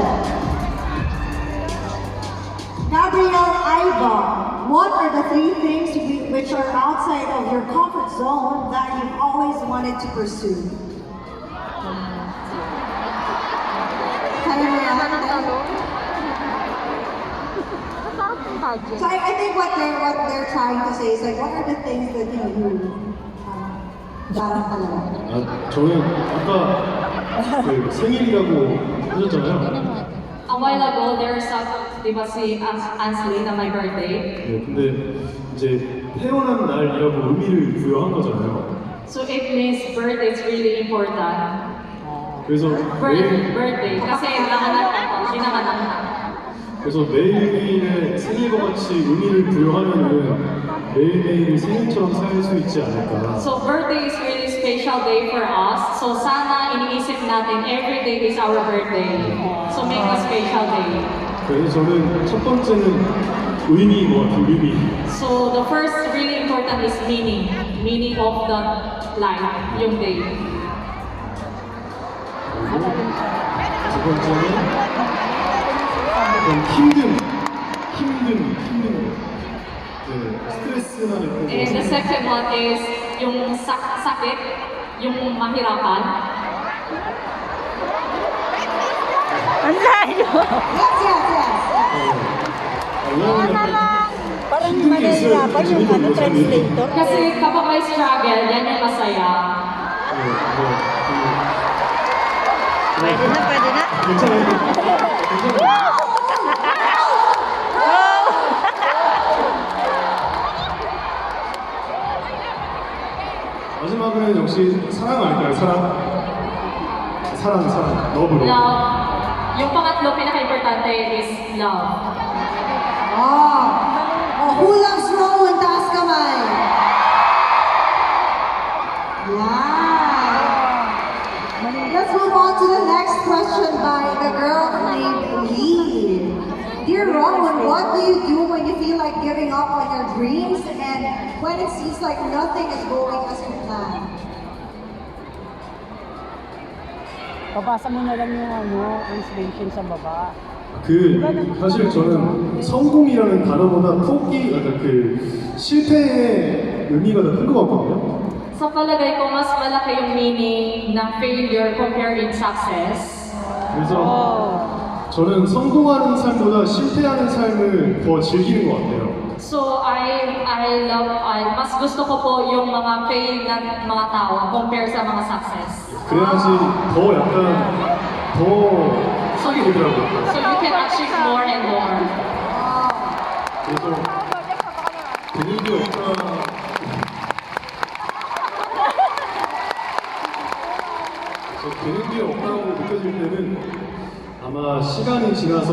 Gabrielle Aiba, what are the 3 things which are outside of your comfort zone that you've always wanted to pursue? Kaya mo yan? So I think what they're trying to say is like, what are the things that you darang talaga? 저는 아까 그 생일이라고 하셨잖아요. A while ago, there's di ba si Ansley na my birthday? 네, 근데 이제 태어난 날이라고 의미를 부여한 거잖아요. So it means birthday is really important. 그래서 매일 Birthday. Kasi nanganak ako, pinanganak na. 그래서 매일매일의 생일과 같이 의미를 부여하면은 매일매일이 생일처럼 살 수 있지 않을까. So birthday is really special day for us. So sana iniisip natin every day is our birthday. So make a special day. 그래서 저는 첫 번째는 의미인 것 같아요. 의미. So the first really important is meaning of the life, yung day. 두 번째는 약간 힘든 네, 스트레스만 있고 And the second one is yung sakit, yung mahirapan. Ang layo. Yes. Parang manahirapan yung translator. Kasi kapag may struggle, yan yung masaya. Pwede na. 괜찮아요. 마지막은 역시 사랑 아닐까요? 사랑, 러브. Love. Yung pangatlo, pinaka-importante is love. Oh. Oh, who loves Rowan? Taas kamay. Yeah. Let's move on to the next question by the girl named Lee. Dear Rowan, what do you do when you feel like giving up on your dreams and when it seems like nothing is going as you planned? Babasa mo na lang yung translation sa baba. 사실 저는 성공이라는 단어보다 포기, 그러니까 실패의 의미가 더 큰 것 같거든요. Sa palagay ko, mas malaki yung meaning ng failure compared in success. 그래서 저는 성공하는 삶보다 실패하는 삶을 더 즐기는 것 같아요. So, mas gusto ko po yung mga fail ng mga tao compare sa mga success. 그래야지 더 약간 더 하게 되더라고요. So you can achieve more and more. 그래서 되는 게 없다. 되는 게 없다고 느껴질 때는 아마 시간이 지나서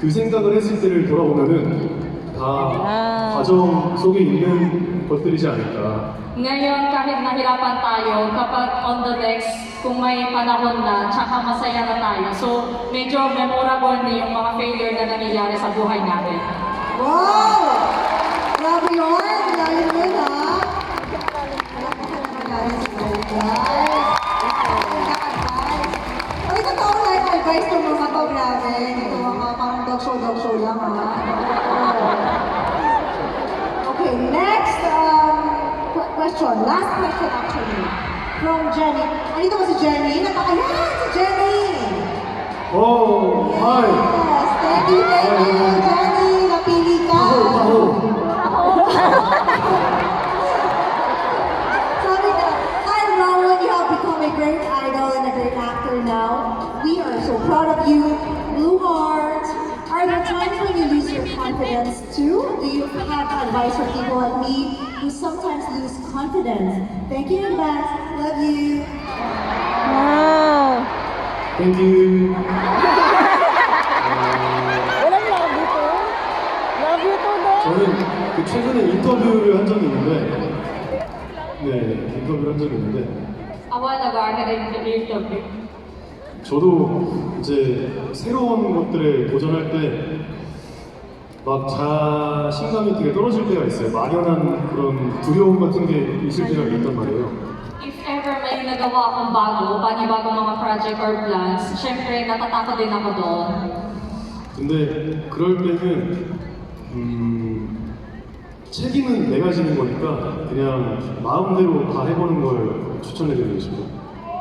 그 생각을 했을 때를 돌아보면은 다 과정 속에 있는 것들이지 않을까. Ngayon, kahit nahirapan tayo, kapag on the next, kung may panahon na, tsaka masaya na tayo. So, medyo memorable na yung mga failure na nangyayari sa buhay natin. Wow! Grabe yun! Grabe yun, ha? Guys, ay, totoo lang yung advice ng mga to, grabe. Ito mga parang dog show lang, ha? Okay, next question. Last question, actually. From Jenny. Andito ba si Jenny? Ayan, si Jenny! Oh, hi. Yes, thank you, Jenny. Napili ka. Sabi ka, hi Rowan, you have become a great idol and a great actor now. We are so proud of you. Blue Heart. Are there times when you lose your confidence too? Do you have advice for people like me who sometimes lose confidence? Thank you in advance. Love you. Wow! Thank you. Walang love ito. Love you to, no? 저는 최근에 인터뷰를 한 적이 있는데, 인터뷰를 한 적이 있는데, A while ago, I had an interview. 저도 이제 새로운 것들에 도전할 때 막 자신감이 되게 떨어질 때가 있어요. 막연한 그런 두려움 같은 게 있을 때가 있단 말이에요. If ever may nagawa akong bago, panibagong mga project or plans, syempre natatakot din ako doon. 근데 그럴 때는 책임은 내가 지는 거니까 그냥 마음대로 다 해보는 걸 추천해드리고 싶어요.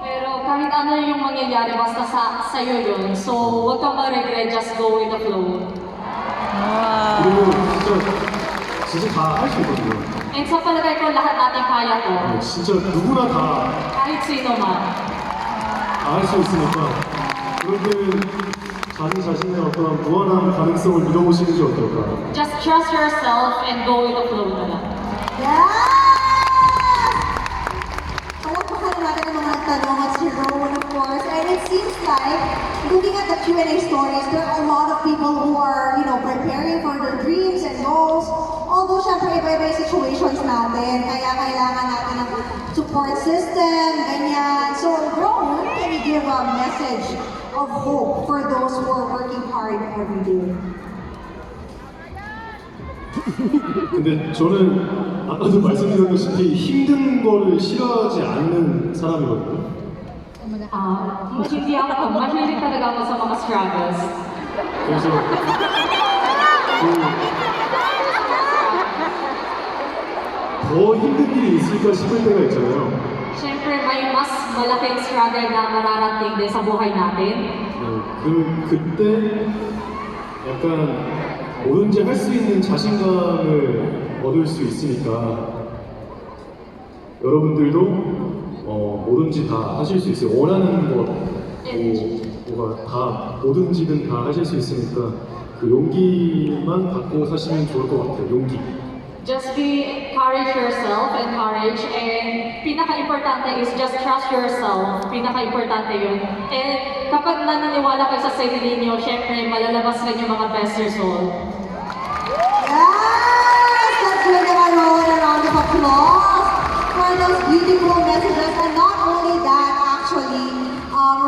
Pero kahit ano yung mangyayari, basta sa'yo yun. So, huwag kang ma-regret, just go with the flow. 그리고 진짜 다 할 수 있거든요. And sa palagay ko, lahat natin kaya to. 진짜 누구나 다 Kahit sino man. 할 수 있으니까 그럴 때는 자신의 어떤 무한한 가능성을 믿어보시는 게 어떨까. Just trust yourself and go with the flow na lang. Yes! Palakpakan natin ang mga tanong at si Rowan, of course. And it seems like, looking at the Q&A stories, there are a lot of people who are, preparing for their dreams and goals. Although, syempre, iba-iba yung situations natin. Kaya kailangan natin ng support system, ganyan. So, Rowan, can you give a message of hope for those who are working hard every day? 근데 저는 아까도 말씀드렸다시피 힘든 거를 싫어하지 않는 사람이거든요. Hindi ako, mahilig talaga ako sa mga struggles. 그래서 더 힘든 일이 있을까 싶을 때가 있잖아요. Siyempre, may mas malaking struggle na mararating din sa buhay natin. 그때 약간 뭐든지 할 수 있는 자신감을 얻을 수 있으니까 여러분들도 뭐든지 다 하실 수 있어요. 원하는 것, 뭐가 다 뭐든지든 다 하실 수 있으니까 그 용기만 갖고 사시면 좋을 것 같아요. 용기. just encourage yourself, encourage, and pinaka-importante is just trust yourself. Pinaka-importante yun. And kapag naniniwala kayo sa sarili niyo, syempre malalabas rin yung mga best result. Yes! Let's give everyone a round of applause for those beautiful messages. And not only that, actually,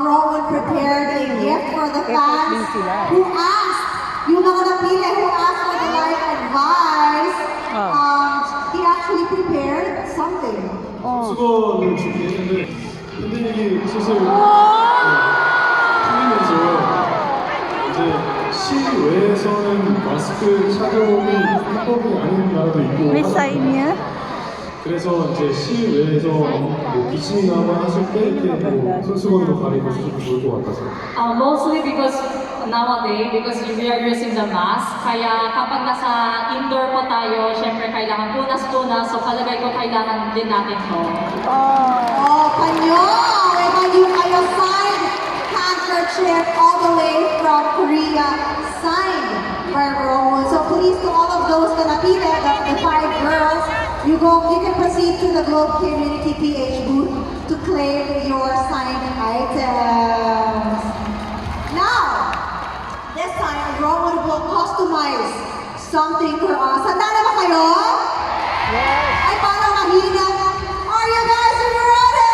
Rowan prepared a gift for the fans who asked, yung mga napili who asked for the life advice. He actually prepared something. 수건을 준비했는데 팬들이 사실 틀리면서 이제 실외에서는 마스크 착용이 합법이 아닌 나라도 있고 May sign niya? 그래서 이제 실외에서 뭐 기침이나 하실 때 이렇게 뭐 손수건으로 가리고 쓰면 좋을 것 같아서 Mostly because nowadays, because we are using the mask, kaya kapag nasa indoor po tayo, syempre kailangan punas-punas, so palagay ko kailangan din natin to. Oh, kanyo! May kanyo kayo signed handkerchief all the way from Korea, signed by Rowan. So please, to all of those na napili, the 5 girls, you can proceed to the Globe Community PH booth to claim your signed items. Now, this time, Rowan will customize something for us. Handa na ba kayo? Ay, parang mahina. Are you guys ready?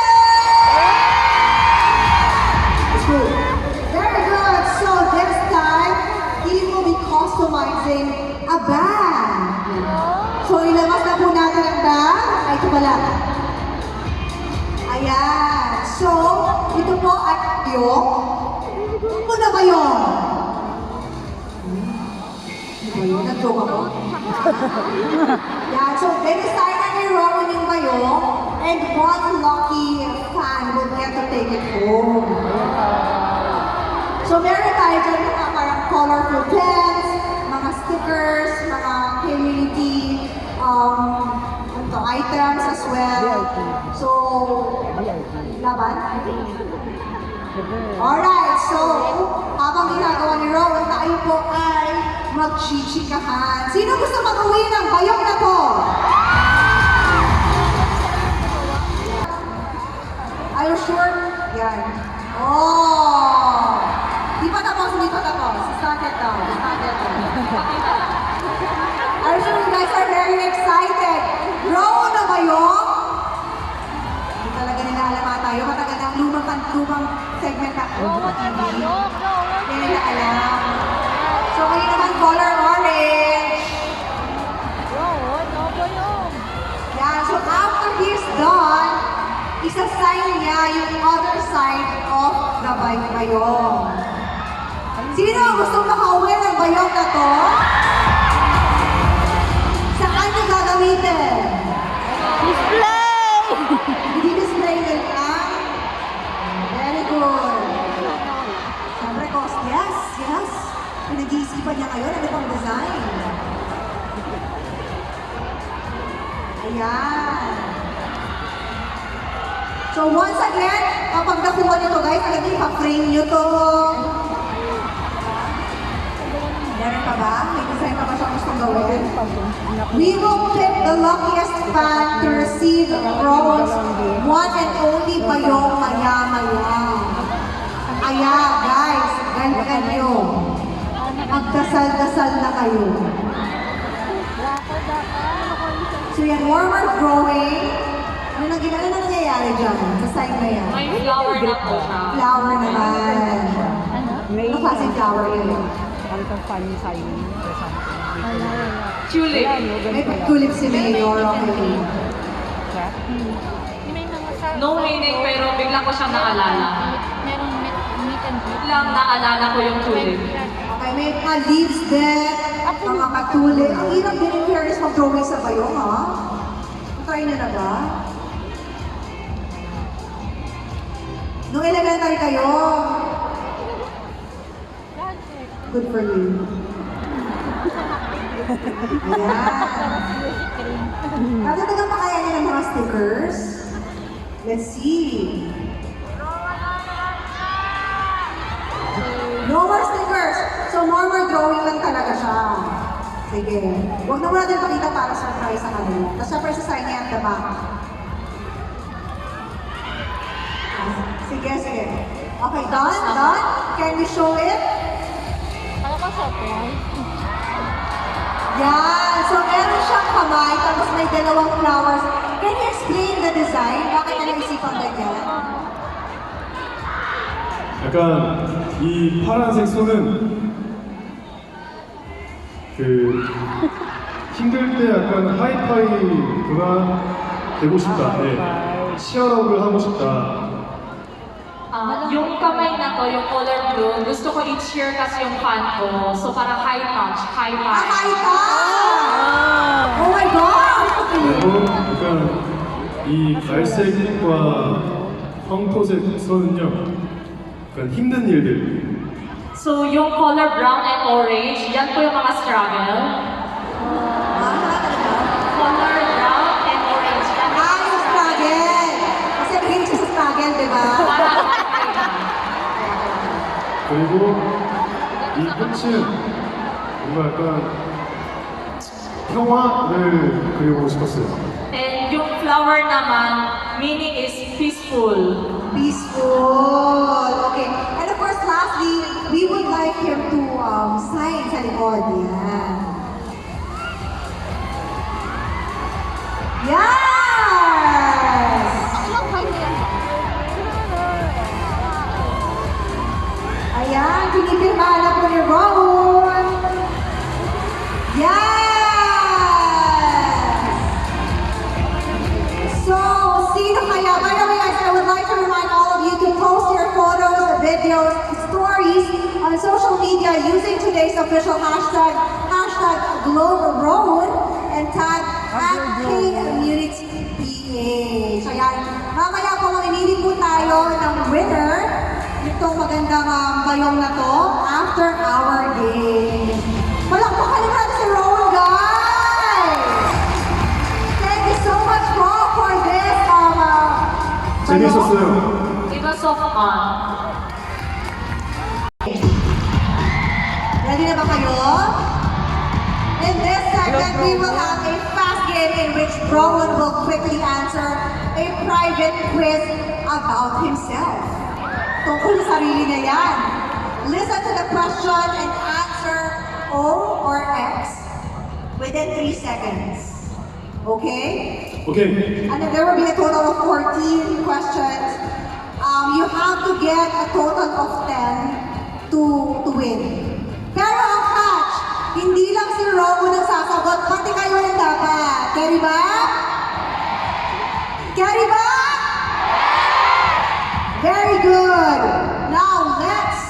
Let's go! Very good. So this time, he will be customizing a bag. So ilabas na po natin ang bag. Ay, ito pala. Ayan. So, ito po ay yung. Ano na ba yun? Ano ba yun? Nag-joke ako? Yan. So, design na ni Rowan yung bayong, and one lucky fan will get to take it home. So, meron tayo dyan mga parang colorful pens, mga stickers, mga community items as well. So, laban? Alright, so, habang ginagawa ni Rowan, tayo po ay magchichikahan. Sino gusto mag-uwi ng bayong na to? Are you sure? Yan. Oh! Di pa tapos, di pa tapos. Started daw. Started daw. I'm sure you guys are very excited. Rowan na bayong? Hindi talaga nila alam ata. Yung matagal ng lumang segment na. Rowan na bayong, Rowan. Hindi nila alam. So ngayon naman color orange. Rowan na bayong. Yeah, so after he's done, isa-sign niya yung other side of the bayong. Sino ang gustong makauwi ng bayong na to? Saan niyo gagamitin? Display! I-display nyo lang. Very good. Siyempre, cost. Yes, yes. Pinag-iisipan niya ngayon, ano pang design? Ayan. So once again, kapag nakuha nyo to guys, alam niyo, ipa-frame nyo to. Meron pa ba? May design pa ba siya gustong gawin? We will pick the luckiest fan to receive Rowan's one and only bayong maya-maya. Kaya guys, ganyan nyo. Magdasal-dasal na kayo. So yan, warmer growing. Ano nangyayari dyan? Sa side na yan. May flower na po siya. Flower naman. Ano klaseng flower yun? Ang funny sign or something. Tulip. May tulip si Mayor. Okay. May mga sa... No meaning, pero bigla ko siyang naalala. Merong meet and greet. Biglang naalala ko yung tulip. Okay, may mga leaves din. Mga katulip. Ang hirap din in fairness mag-drawing sa bayong, ha? Try na ba? Nung elementary kayo, good for you. Ayan. Natatagal pa kaya niya ng mga stickers? Let's see. No more stickers. So, more drawing lang talaga siya. Sige. Huwag na muna natin pakita para surprise sa kanila. Tapos syempre sa sign niya at the back. Sige, sige. Okay, done? Done? Can we show it? Kala ko surprise. Yan. So, meron siyang kamay, tapos may dalawang flowers. Can you explain the design? Bakit na naisipan ganyan? 약간 이 파란색 손은 그 힘들 때 약간 하이파이브가 되고 싶다. 네. 치어업을 하고 싶다. Yung kamay na to, yung color blue, gusto ko i-cheer kasi yung fan ko. So parang high touch, high five. Nakita! Oh my God! 그리고 약간 이 갈색과 황토색 선은요, 약간 힘든 일들. So yung color brown and orange, yan po yung mga struggle. Color brown and orange, yan Yung struggle! Kasi mahilig siya sa struggle, di ba? 그리고 이 꽃은 뭔가 약간 평화를 그리고 싶었어요. And yung flower naman, meaning is peaceful. Peaceful. Okay. And of course, lastly, we would like him to sign sa likod. Yan. Yes! Ayan, pinipirma na po ni Ron. Yes! So, sino kaya? By the way, guys, I would like to remind all of you to post your photos, videos, stories on social media using today's official hashtag, #GlobeRoad, and tag @KCommunityPH. So, yan. Mamaya po, mamimili po tayo ng winner nitong magandang bayong na to after our game. Palakpakan naman natin si Rowan, guys! Thank you so much, Rob, for this 재밌었어요. It was so fun. Ready na ba kayo? In this segment, we will have a fast game in which Rowan will quickly answer a private quiz about himself. Tungkol sa sarili na yan. Listen to the question and answer O or X within 3 seconds. Okay? 오케이. And then there will be a total of 14 questions. You have to get a total of 10 to win. Pero ang catch, hindi lang si Robo nagsasagot, pati kayo rin dapat. Carry ba? Carry ba? Very good. Now let's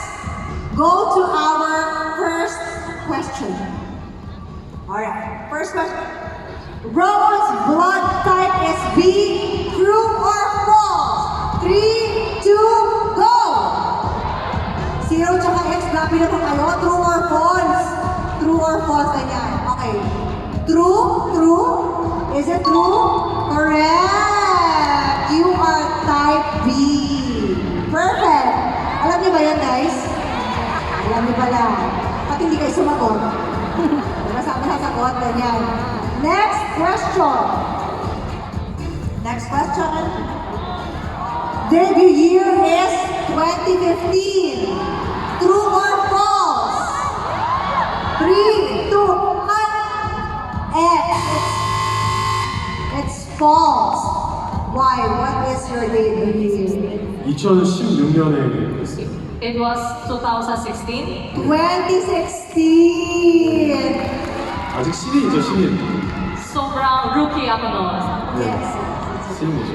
go to our first question. Alright, first question. Rowan's blood type is B. True or false? 3, 2, go! 0 tsaka X, grabe naman kayo. True or false? True or false, ganyan. Okay. True? True? Is it true? Correct! You are type B. Perfect! Alam niyo ba yan, guys? Alam niyo pala. Pati hindi kayo sumagot. Diba sabi sasagot, ganyan. Next question. Next question. Debut year is 2015. True or false? 3, 2, 1. It's false. Why? What is your debut year? 2016년에 했어요. It was 2016. 2016. 아직 신인이죠, 신인. Sobrang rookie ako noon. 네, Yes. 신인이죠.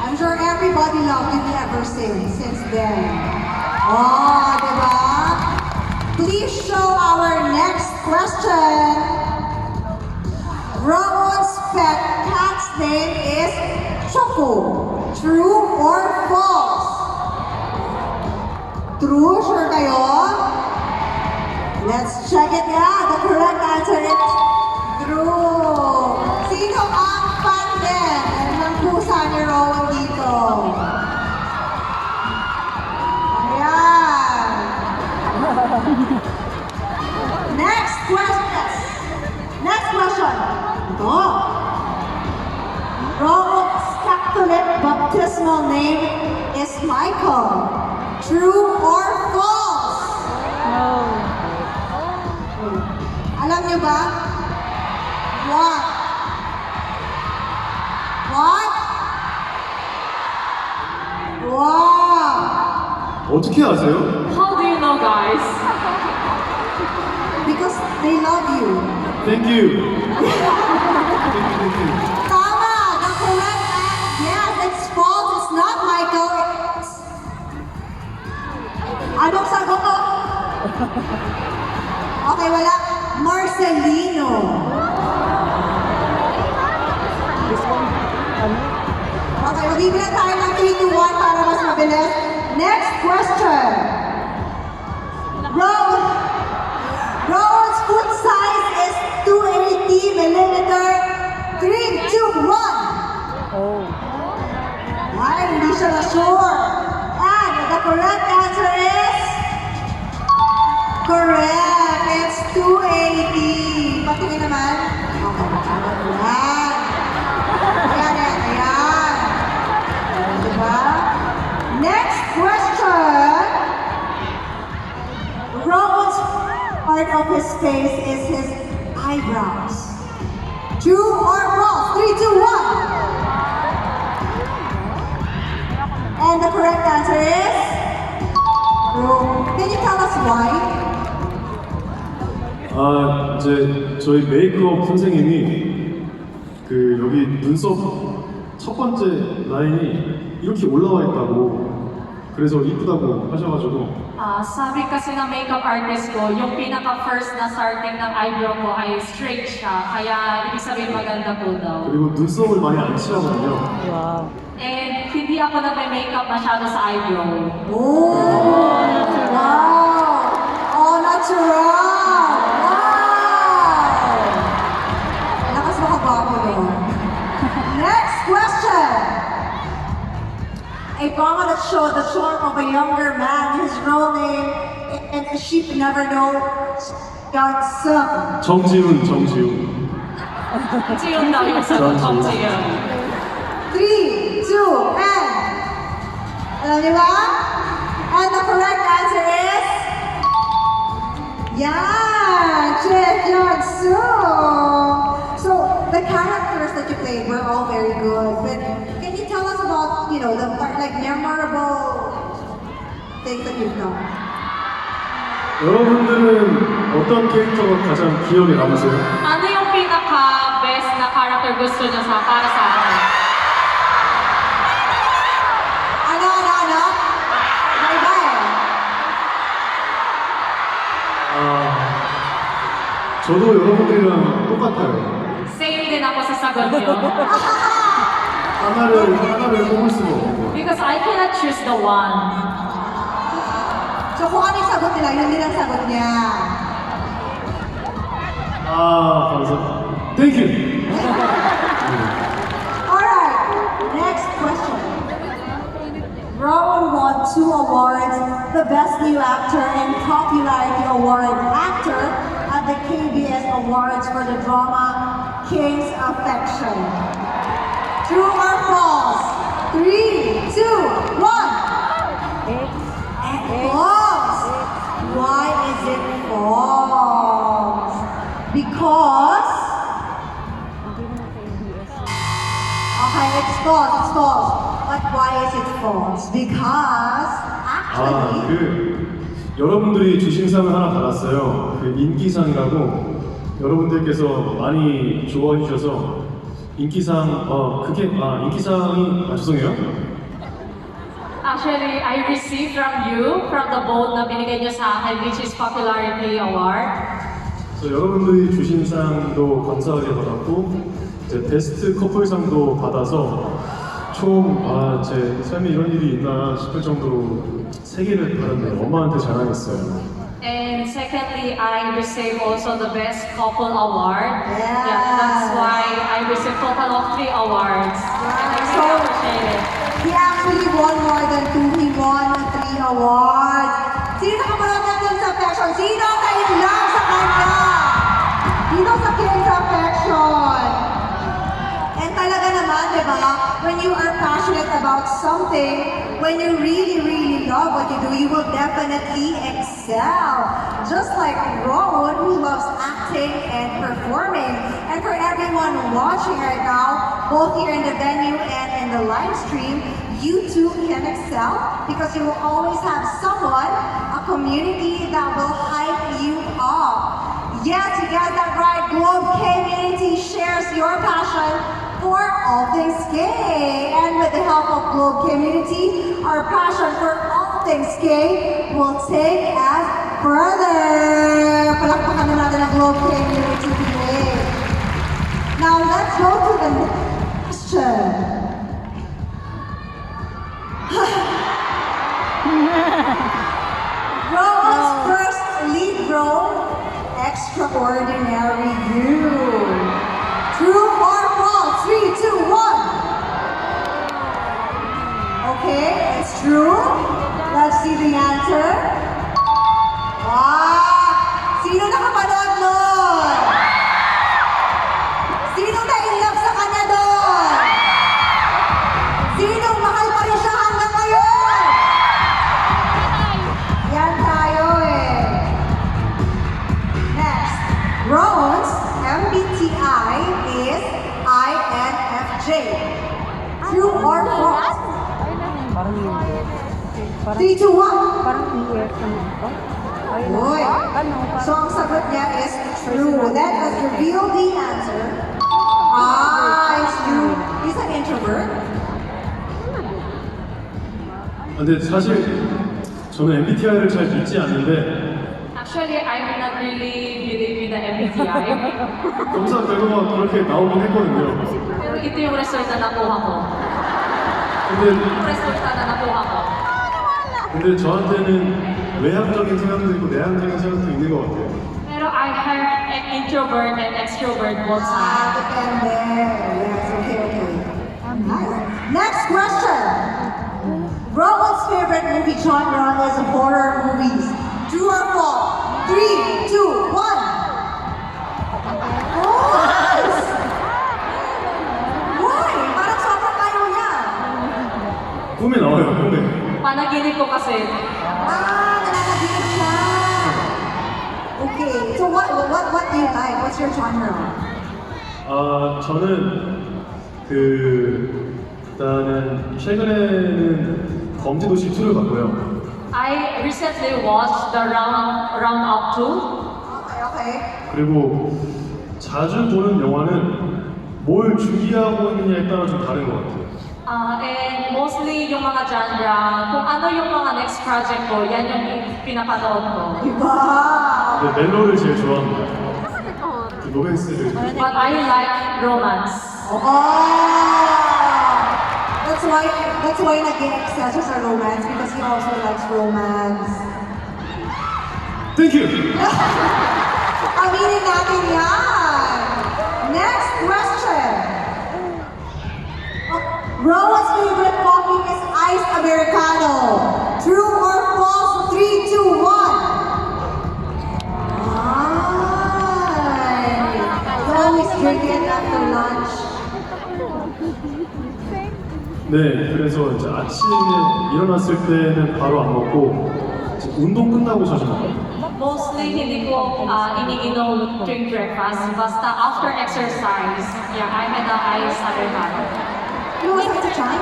I'm sure everybody loved you ever since then. Oh, diba? Please show our next question. Ramon's pet cat's name is Choco. True or false? True? Sure kayo? Let's check it out. The correct answer is true. Sino ang fan din ng pusa ni Rowan dito? Ayan. Next question. question. Ito. Rowan's Catholic baptismal name is Michael. True or false? No. Alam niyo ba? What? What? Wow! 어떻게 아세요? How do you know, guys? Because they love you. Thank you. Thank you. Tama! The correct answer. Yes, it's false. It's not Michael. It's... Anong sagot ko? Okay, wala. Marcelino. This one, ano? Okay, magbibilang tayo ng 3 to 1 para mas mabilis. Next question. Rowan's foot size is 280 millimeter. 3, 2, 1. Oh. Ay, hindi siya na-sure. And the correct answer is... Correct! It's 280. Patingin naman. Okay, tama ko yan. Ayan. Diba? Next question. Rowan's part of his face is his eyebrows. True or false? 3, 2, 1. And the correct answer is true. Can you tell us why? 아, 이제 저희 메이크업 선생님이 그 여기 눈썹 첫 번째 라인이 이렇게 올라와 있다고 그래서 이쁘다고 하셔가지고 Sabi kasi ng makeup artist ko, yung pinaka-first na starting ng eyebrow ko ay straight siya. Kaya ibig sabihin maganda po daw. 그리고 눈썹을 많이 안 칠하거든요. Wow. And hindi ako na may makeup masyado sa eyebrow. Oh! Wow! Oh, natural! Wow! Lakas makagwapo nun. Next question! A drama that showed the charm of a younger man, his real name, and a sheep never know, Young-sung. 정지훈. Jiyoon daw yung sagot ko, Jiyoon. 3, 2, and... Alam niyo ba? And the correct answer is... Yeah! Young-sung! So, the characters that you played were all very good, but can you tell us about, the like memorable things that you've done? 여러분들은 어떤 캐릭터가 가장 기억에 남으세요? Ano yung pinaka-best na character gusto niyo para sa akin? Ano? Iba eh. 저도 여러분들이랑 똑같아요. Same din ako sa sagot niyo. 하나를 뽑을 수가 없고. Because I cannot choose the one. So, kung ano yung sagot nila, yun din ang sagot niya. 감사합니다. Thank you. Alright, next question. Rowan won 2 awards, the Best New Actor and Popularity Award Actor at the KBS Awards for the drama King's Affection. True or false? 3, 2, 1. False. Why is it false? Because... Okay, it's false. But why is it false? Because actually... 여러분들이 주신 상을 하나 받았어요. 그 인기상이라고 여러분들께서 많이 좋아해 주셔서 인기상, 인기상이, 죄송해요. Actually, I received from the boat na binigay niyo sa akin, which is Popularity Award. 그래서 여러분들이 주신 상도 감사하게 받았고 이제 베스트 커플상도 받아서 총 제 삶에 이런 일이 있나 싶을 정도로 3개를 받았네요. 엄마한테 자랑했어요. And secondly, I received also the Best Couple Award. Yes. Yeah, that's why I received total of 3 awards. And I So, really appreciate it. he actually won more than 2. He won 3 awards. Sino nakapanood ng King's Affection? Sino na in love sa kanya? Dito sa King's Affection? when you are passionate about something, when you really, really love what you do, you will definitely excel. Just like Ron, who loves acting and performing. And for everyone watching right now, both here in the venue and in the live stream, you too can excel because you will always have someone, a community that will hype you up. Yes, you guys that right. Globe Community shares your passion for all things gay. And with the help of Globe Community, our passion for all things gay will take us further. Palakpakan na natin ang Globe Community today. Now let's go to the next question. Rowan's first lead role, Extraordinary You. True or false? 3, 2, 1. Okay, it's true. Let's see the answer. Wow! Sino nakapanood nun? Sino na-inlove sa kanya doon? Sino mahal pa rin siya hanggang ngayon? Yan tayo eh. Next, Rowan's MBTI is INFJ. True or false? Parang yun. 3, 2, 1. Parang EF naman ito. Ayun. Uy. Ano? So ang sagot niya is true. Let us reveal the answer. It's true. He's an introvert. 근데 사실 저는 MBTI를 잘 믿지 않는데 Actually, I do not really believe in the MBTI. 검사 결과가 그렇게 나오긴 했거든요. Pero ito yung resulta na nakuha ko. 근데 Yung resulta na nakuha ko. 근데 저한테는 외향적인 생각도 있고 내향적인 생각도 있는 것 같아요. Pero I have an introvert and extrovert both sides. Depende. Yes, okay. Nice. Next question. Rowan's favorite movie genre is horror movies. True or false? 3, 2, 1. False! Why? Parang sobrang ayaw niya. 꿈에 나와요, 꿈에. Panaginip ko kasi. Nananaginip siya. Okay, so what do you like? What's your genre? 저는 일단은 최근에는 범죄도시 2를 봤고요. I recently watched the Round Up 2. Okay. 그리고 자주 보는 영화는 뭘 준비하고 있느냐에 따라 좀 다른 것 같아요. And mostly yung mga genre, kung ano yung mga next project ko, yan yung pinapanood ko. Iba! 근데 멜로를 제일 좋아합니다. 그 로맨스를. But I like romance. That's why nag-excess sa romance because he also likes romance. Thank you! Aminin natin yan! Next question! Rowan's favorite coffee is iced Americano. True or false? 3, 2, 1. You always drink it after lunch. 네, 그래서 이제 아침에 일어났을 때는 바로 안 먹고 이제 운동 끝나고 자주 먹어요. Mostly hindi ko iniinom during breakfast. Basta after exercise, yeah, I had a ice Americano. You want to try?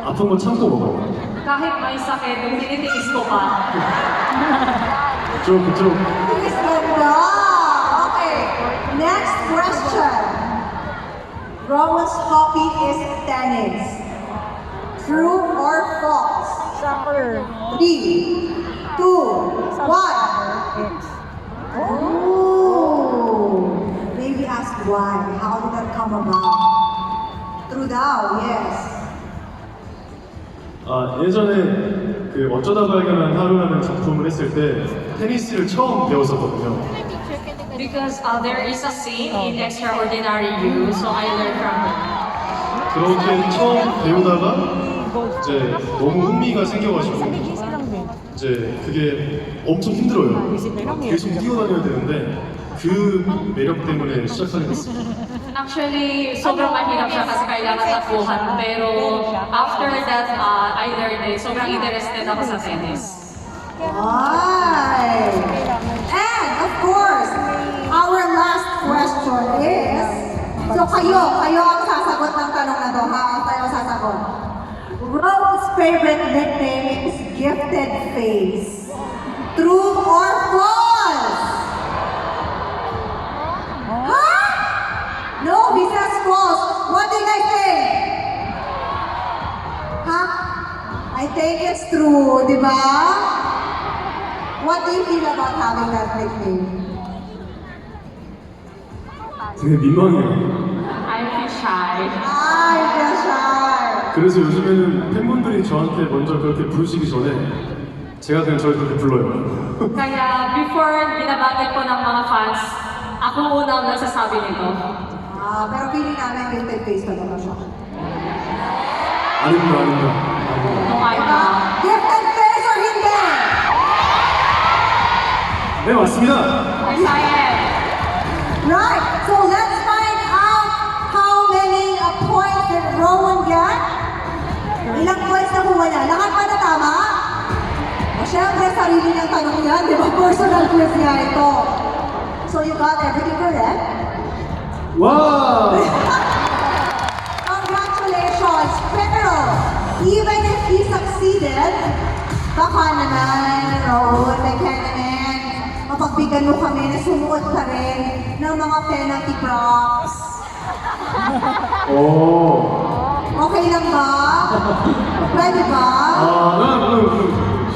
아픈 건 참고 먹어요. Kahit may sakit, yung tinitiis ko pa. 그쪽. Please ganda! Okay, next question. Rowan's hobby is tennis. True or false? Soccer. 3, 2, 1. X. Oh! Maybe ask why. How did that come about? True daw, yes. 예전에 그 어쩌다 발견한 하루라는 작품을 했을 때 테니스를 처음 배웠었거든요. Because there is a scene in Extraordinary You, so I learned from it. 그렇게 처음 배우다가 이제 너무 흥미가 생겨가지고 Easy lang din. 이제 그게 엄청 힘들어요. 계속 뛰어다녀야 되는데 그 매력 때문에 시작하게 됐습니다. Actually, sobrang mahirap siya kasi kailangan takbuhan. Pero after that, I learned it. Sobrang interested ako sa tennis. Why? And of course, our last question is, so kayo ang sasagot ng tanong na to, ha? Kayo ang sasagot. Rome's favorite nickname is Gifted Face. True or false? Huh? No, he says false. What do you guys think? Huh? I think it's true, di ba? What do you feel about having that nickname? 되게 민망해요. I feel shy. Ay, feel shy. 그래서 요즘에는 팬분들이 저한테 먼저 그렇게 부르시기 전에 제가 그냥 저를 그렇게 불러요. Kaya before binabanggit ko ng mga fans, ako una ang nagsasabi nito. Pero feeling namin gifted face talaga siya. 아닙니다, 아닙니다. Nung I Gifted face or hindi? 네, 맞습니다. Yes, I am. Right, so let's find out how many points did Rowan get? Ilang points na kuha niya? Lahat ba na tama? O syempre, sarili niyang tanong yan, di ba? Personal quiz niya ito. So you got everything correct? 와! Congratulations! Pero, even if he succeeded, baka naman, Raul, like naman, mapagbigyan mo kami na sumuot ka rin ng mga penalty props. 오. Okay lang ba? Pwede ba?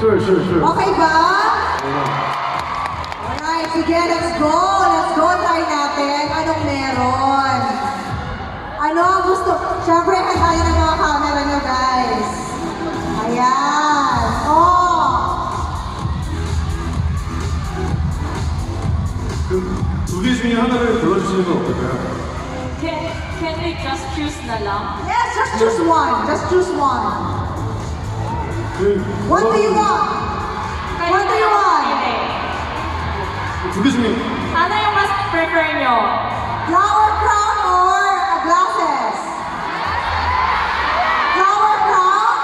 sure. Okay ba? Alright, sige, let's go. Let's go, try natin. Anong meron? Ano ang gusto? Siyempre, hantayin ng mga camera nyo, guys. Ayan. Oh! 두 개 중에 하나를 골라주시는 건 어떨까요? Can we just choose na lang? Yes, just choose one. Just choose one. What do you want? What do you want? 두개 중에 Ano yung mas prefer nyo? Flower crown or glasses? Flower crown?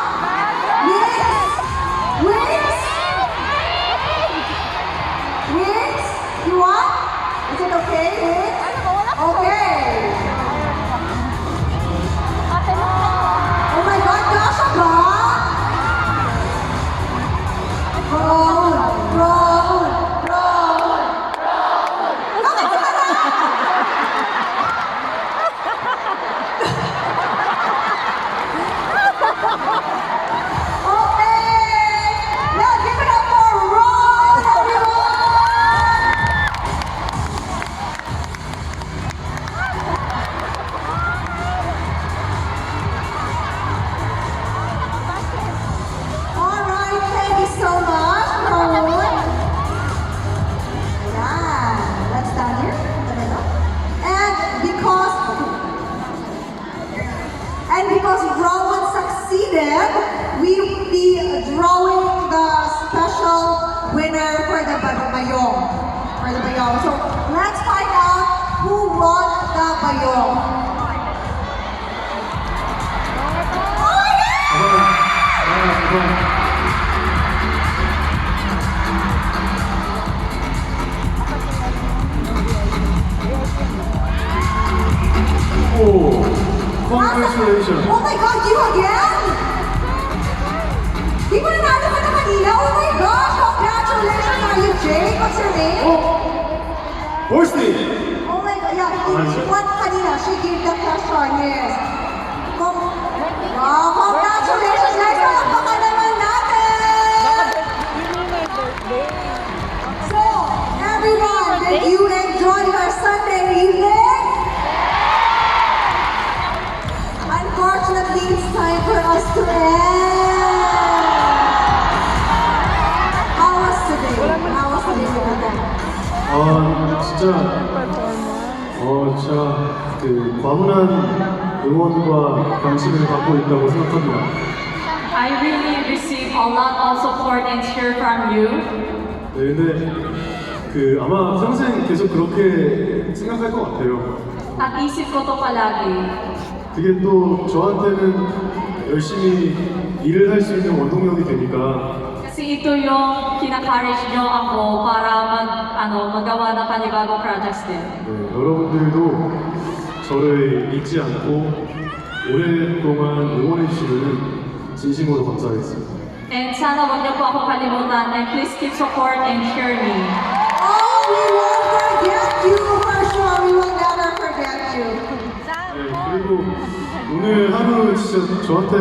Wings? Wings? Wings? You want? Is it okay? Wings? Okay. Oh my God, kasha ba? Roll, roll, roll. Bakit ka na? Okay! Now give it up for Roll, everyone! Alright, thank you so much, Roll. Ayan. Let's stand here. And because Rowan succeeded, we will be drawing the special winner for the bayong. So let's find out who won the bayong. Oh yeah! 오, congratulations. Oh my God, you again? Di ba nanalo ka na kanina? Oh my gosh, congratulations! Are you Jake? What's your name? 볼스티. Oh my God, yeah, she won kanina. She gave the question, yes. Wow, congratulations guys! Palakpakan naman natin! So, everyone, did you enjoy your Sunday evening? Unfortunately, it's time for us to end. How was today? How was today for them? 진짜 그 과분한 응원과 관심을 받고 있다고 생각합니다. I really received a lot of support and cheer from you. 네, 근데 아마 평생 계속 그렇게 생각할 것 같아요. At isip ko to palagi. 그게 또 저한테는 열심히 일을 할 수 있는 원동력이 되니까 Kasi ito yung kina-courage nyo ako para magawa ng panibagong projects din. 네, 여러분들도 저를 잊지 않고 오랫동안 응원해 주시면 진심으로 감사하겠습니다. And sana huwag niyo po ako kalimutan and please keep support and share me. Oh, we won't forget you for sure. We will never forget you. 네, 그리고 오늘 하루 진짜 저한테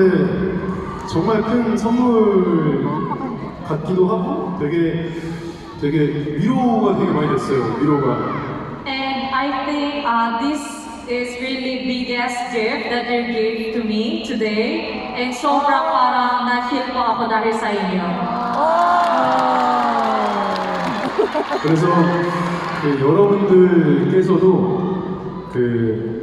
정말 큰 선물 같기도 하고 되게 위로가 되게 많이 됐어요. 위로가. And I think this is really biggest gift that you gave to me today. And sobrang parang na-feel po ako dahil sa inyo. 그래서 여러분들께서도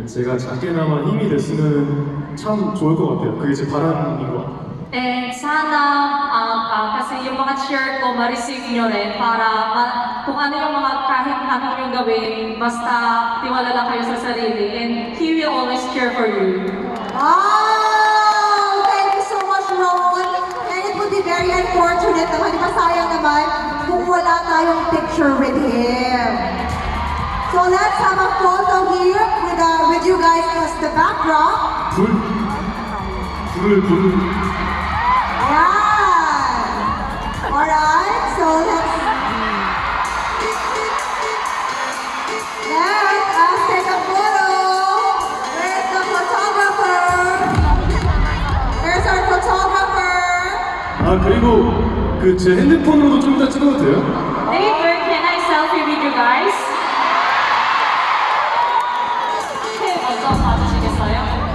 제가 작게나마 힘이 됐으면 참 좋을 것 같아요. 그게 제 바람인 것 같아요. And sana kasi yung mga share ko ma-receive nyo rin para kung ano yung mga kahit anong yung gawin, basta tiwala lang kayo sa sarili and He will always care for you. Wow! Thank you so much, Ron. And it would be very unfortunate naman, di ba sayang naman, kung wala tayong picture with him. So let's have a photo here with you guys as the backdrop. 불을 Yeah. Alright, so let's take a photo. Where's the photographer? Where's our photographer? 그리고 제 핸드폰으로도 좀 이따 찍어도 돼요? Later, can I selfie with you guys? 먼저 봐주시겠어요?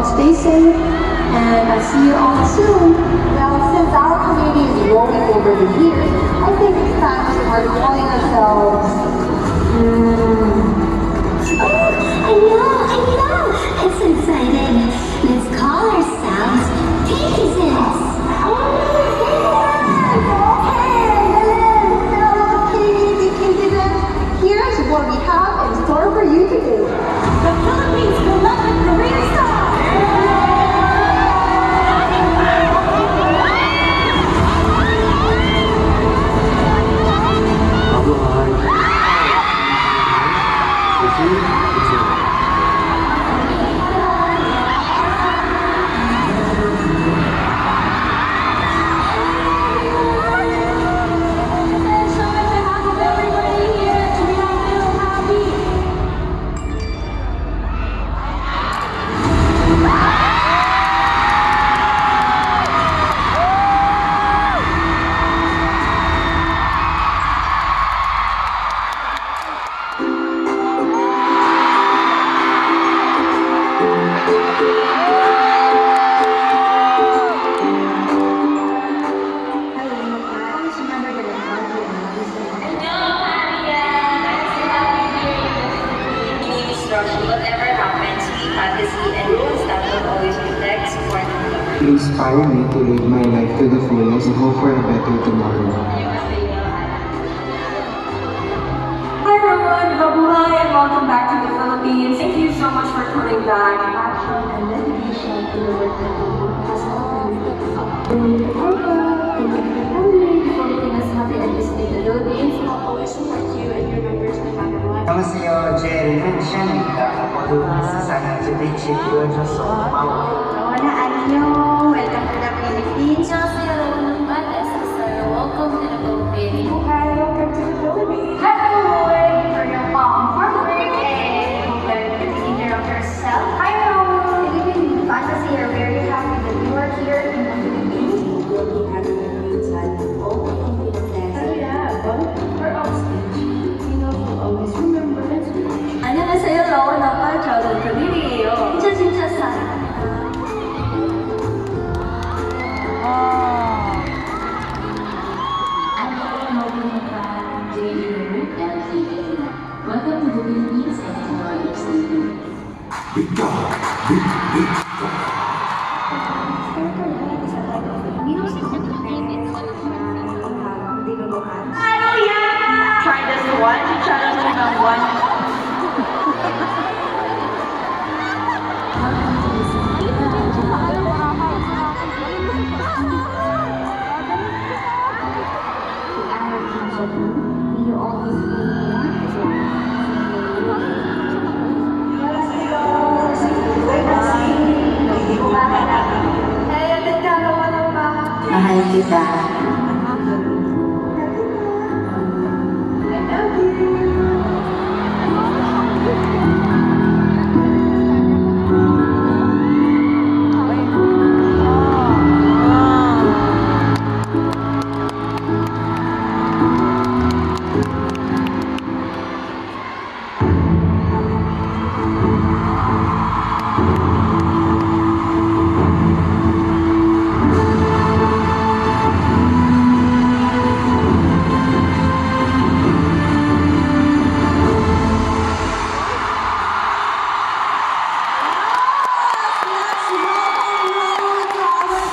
stay safe, and I'll see you all soon. Well, since our community is rolling over the years, I think it's time to start calling ourselves. Oh, I know! I'm so excited. Let's call ourselves Pinkies. Here's what we have in store for you to do. The Philippines beloved Korean star. inspire me to live my life to the fullest and hope for a better tomorrow. Hi everyone, Mabuhay and welcome back to the Philippines. Thank you so much for putting that passion and dedication to the work that you do. Always support you and your members no matter what. 안녕하세요. 제 이름은 샤입니다. 모두 세상을 지배치 되어줘서 고마워요. Rona, 안녕. Welcome to the Philippines. Welcome to the Philippines. Hi, welcome to the Philippines. Hello, for your mom, hard work, and the behavior of yourself. Hi, Raul. Philippine Fantasy are very happy that you are here in the Philippines. We'll be having a great time with all the Filipinos. Oh yeah, but we're on stage. You know, we'll always remember and speak. 안녕하세요, 라온 아빠. 저는 금일이에요. 진짜 사랑합니다. Welcome to the Philippines and enjoy your stay. Hallelujah! Try this one. Try this one. May you always be Mahal kita. Let's welcome Raul to our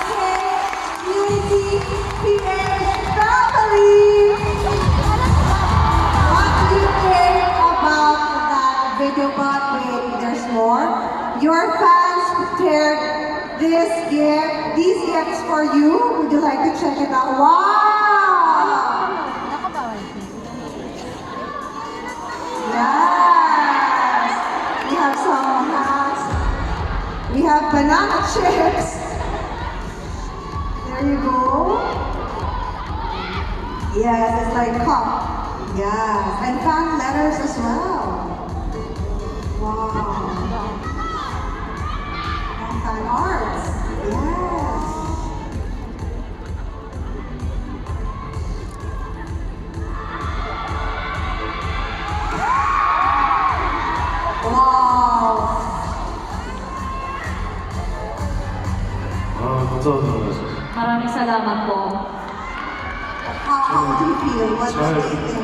Community PH family. What do you think about that video? But wait, there's more. Your fans prepared these gifts for you. Would you like to check it out? Wow! Yes! We have some hats. We have banana chips. There you go. Yes, it's like cup. Yes, and fan letters as well. Wow. And fan arts. Yes. Wow. 감사합니다. Maraming salamat po. How do you feel? What do 잘 you think?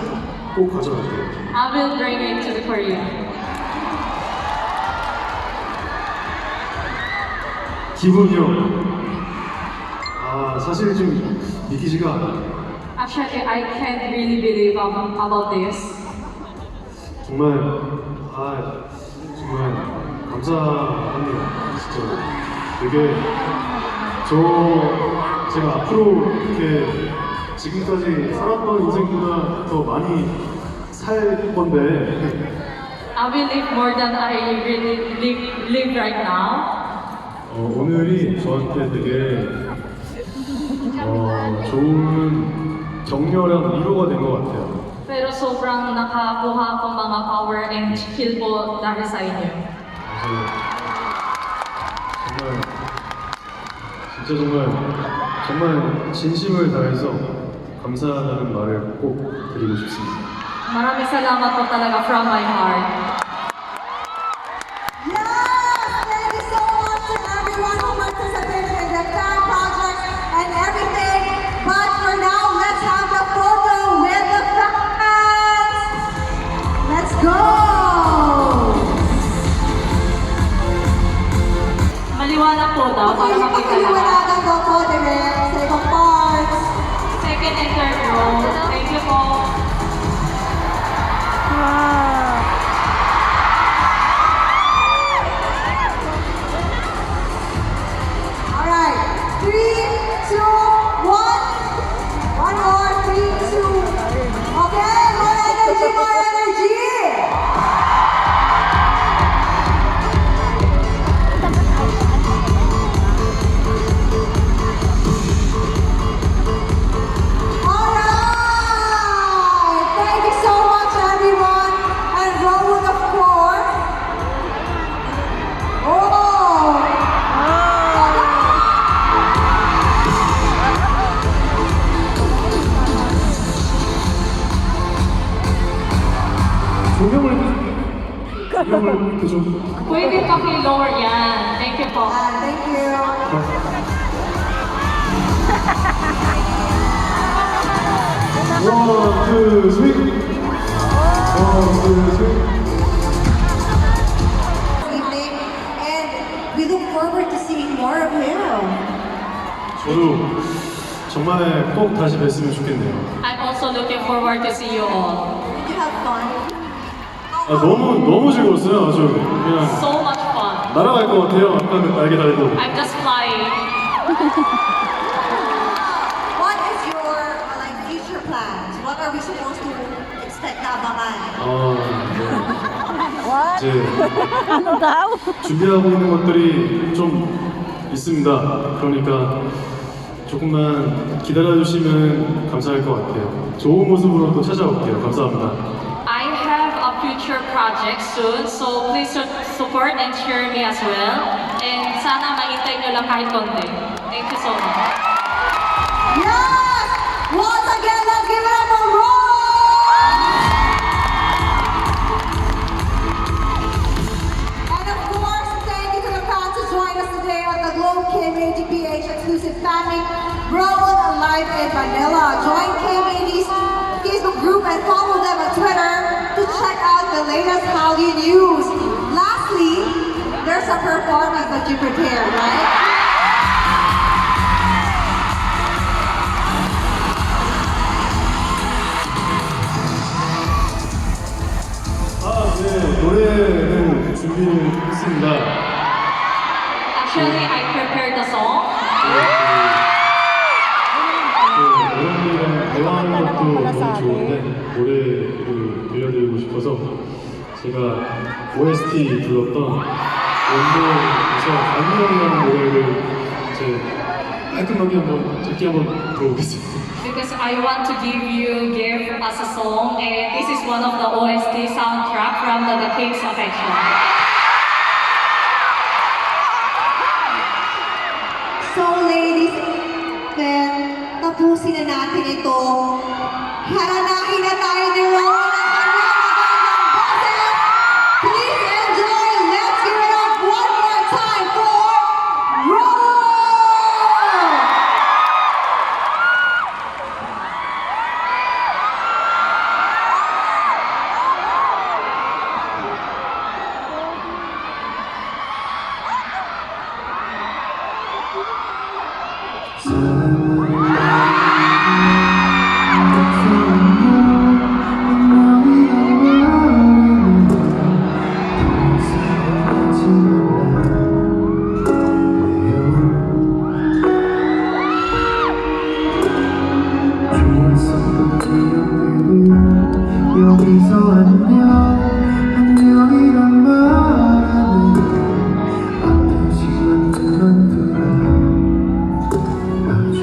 꼭 가져갈게요. I will bring it to the Korea. 기분이요. 사실 좀 믿기지가 않아요. Actually, I can't really believe about this. 정말 정말 감사합니다. 진짜 되게 제가 앞으로 이렇게 지금까지 살았던 인생보다 더 많이 살 건데 I will live more than I really live right now. 오늘이 저한테 되게 좋은 격려랑 위로가 된 것 같아요. Pero sobrang nakakuha akong mga power and skill po dahil sa inyo. 그래서 정말 진심을 다해서 감사하다는 말을 꼭 드리고 싶습니다. Maraming salamat po talaga from my heart. Yes! Thank you so much to everyone who participated in the fan project and everything. But for now, let's have the photo with the fans! Let's go! Maliwanag po daw para makita lahat. Maliwanagan daw po 이름을 이렇게 좀 Pwede paki-lower yan. Thank you po. Thank you. 원, 투, 스윗. 원, 투, 스윗. Evening, and we look forward to seeing more of him. 저도 정말 꼭 다시 뵀으면 좋겠네요. I'm also looking forward to see you all. Did you have fun? 아, 너무 즐거웠어요. 아주 그냥 So much fun. 날아갈 것 같아요. 아까는 날개 달고. I'm just flying. What is your like future plans? What are we supposed to expect na abangan? 네. 이제 준비하고 있는 것들이 좀 있습니다. 그러니까 조금만 기다려주시면 감사할 것 같아요. 좋은 모습으로 또 찾아올게요. 감사합니다. I have a future project soon, so please support and share me as well. And sana maintay nyo lang kahit konti. Thank you so much. Yes! Once again, let's give it up for Ron! And of course, thank you to the fans who joined us today on the Globe KMADPH exclusive fan meet, Rowan Alive in Manila. Join KMAD's Facebook group and follow them on Twitter to check out the latest Hallyu news. Lastly, there's a performance that you prepared, right? 아, 네. 노래는 준비를 했습니다. Actually, I prepared the song. 여러분들이랑 대화하는 것도 너무 좋은데 노래를 들려드리고 싶어서 제가 OST 불렀던 원곡에서 안녕이라는 노래를 이제 깔끔하게 한번 짧게 한번 들어보겠습니다. Because I want to give us a song, and this is one of the OST soundtrack from the King's Affection. So ladies and tapusin na natin ito. Haranahin na tayo ni Ron at kanyang magandang boses. Please enjoy. Let's give it up one more time for Ron! 여기서 안녕이란 말하는 아픈 시간 그만두라 아주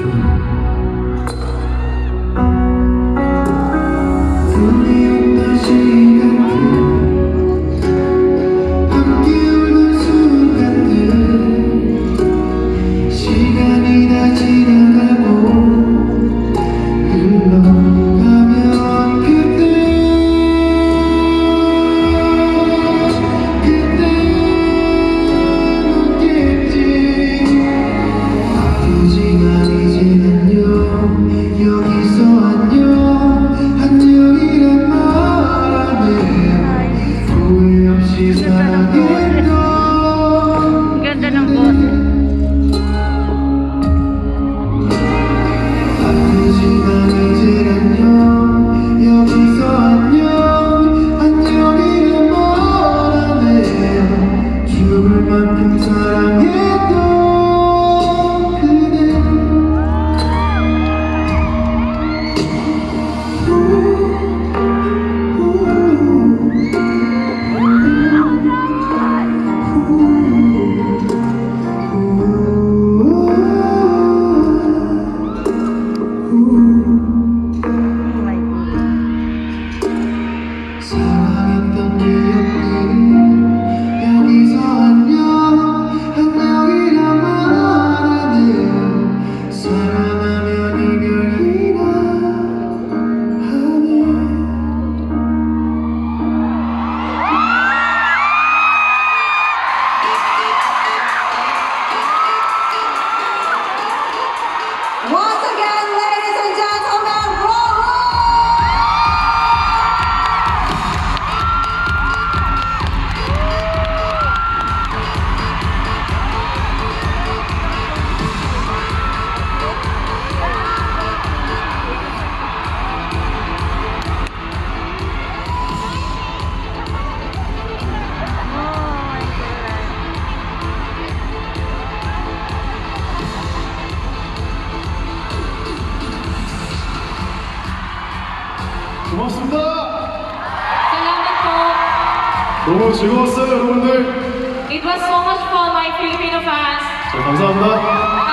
Once again, ladies and gentlemen, Roro! 고맙습니다. Salamat po. 너무 즐거웠어요, 여러분들. It was so much fun, my Filipino fans. 자, 감사합니다.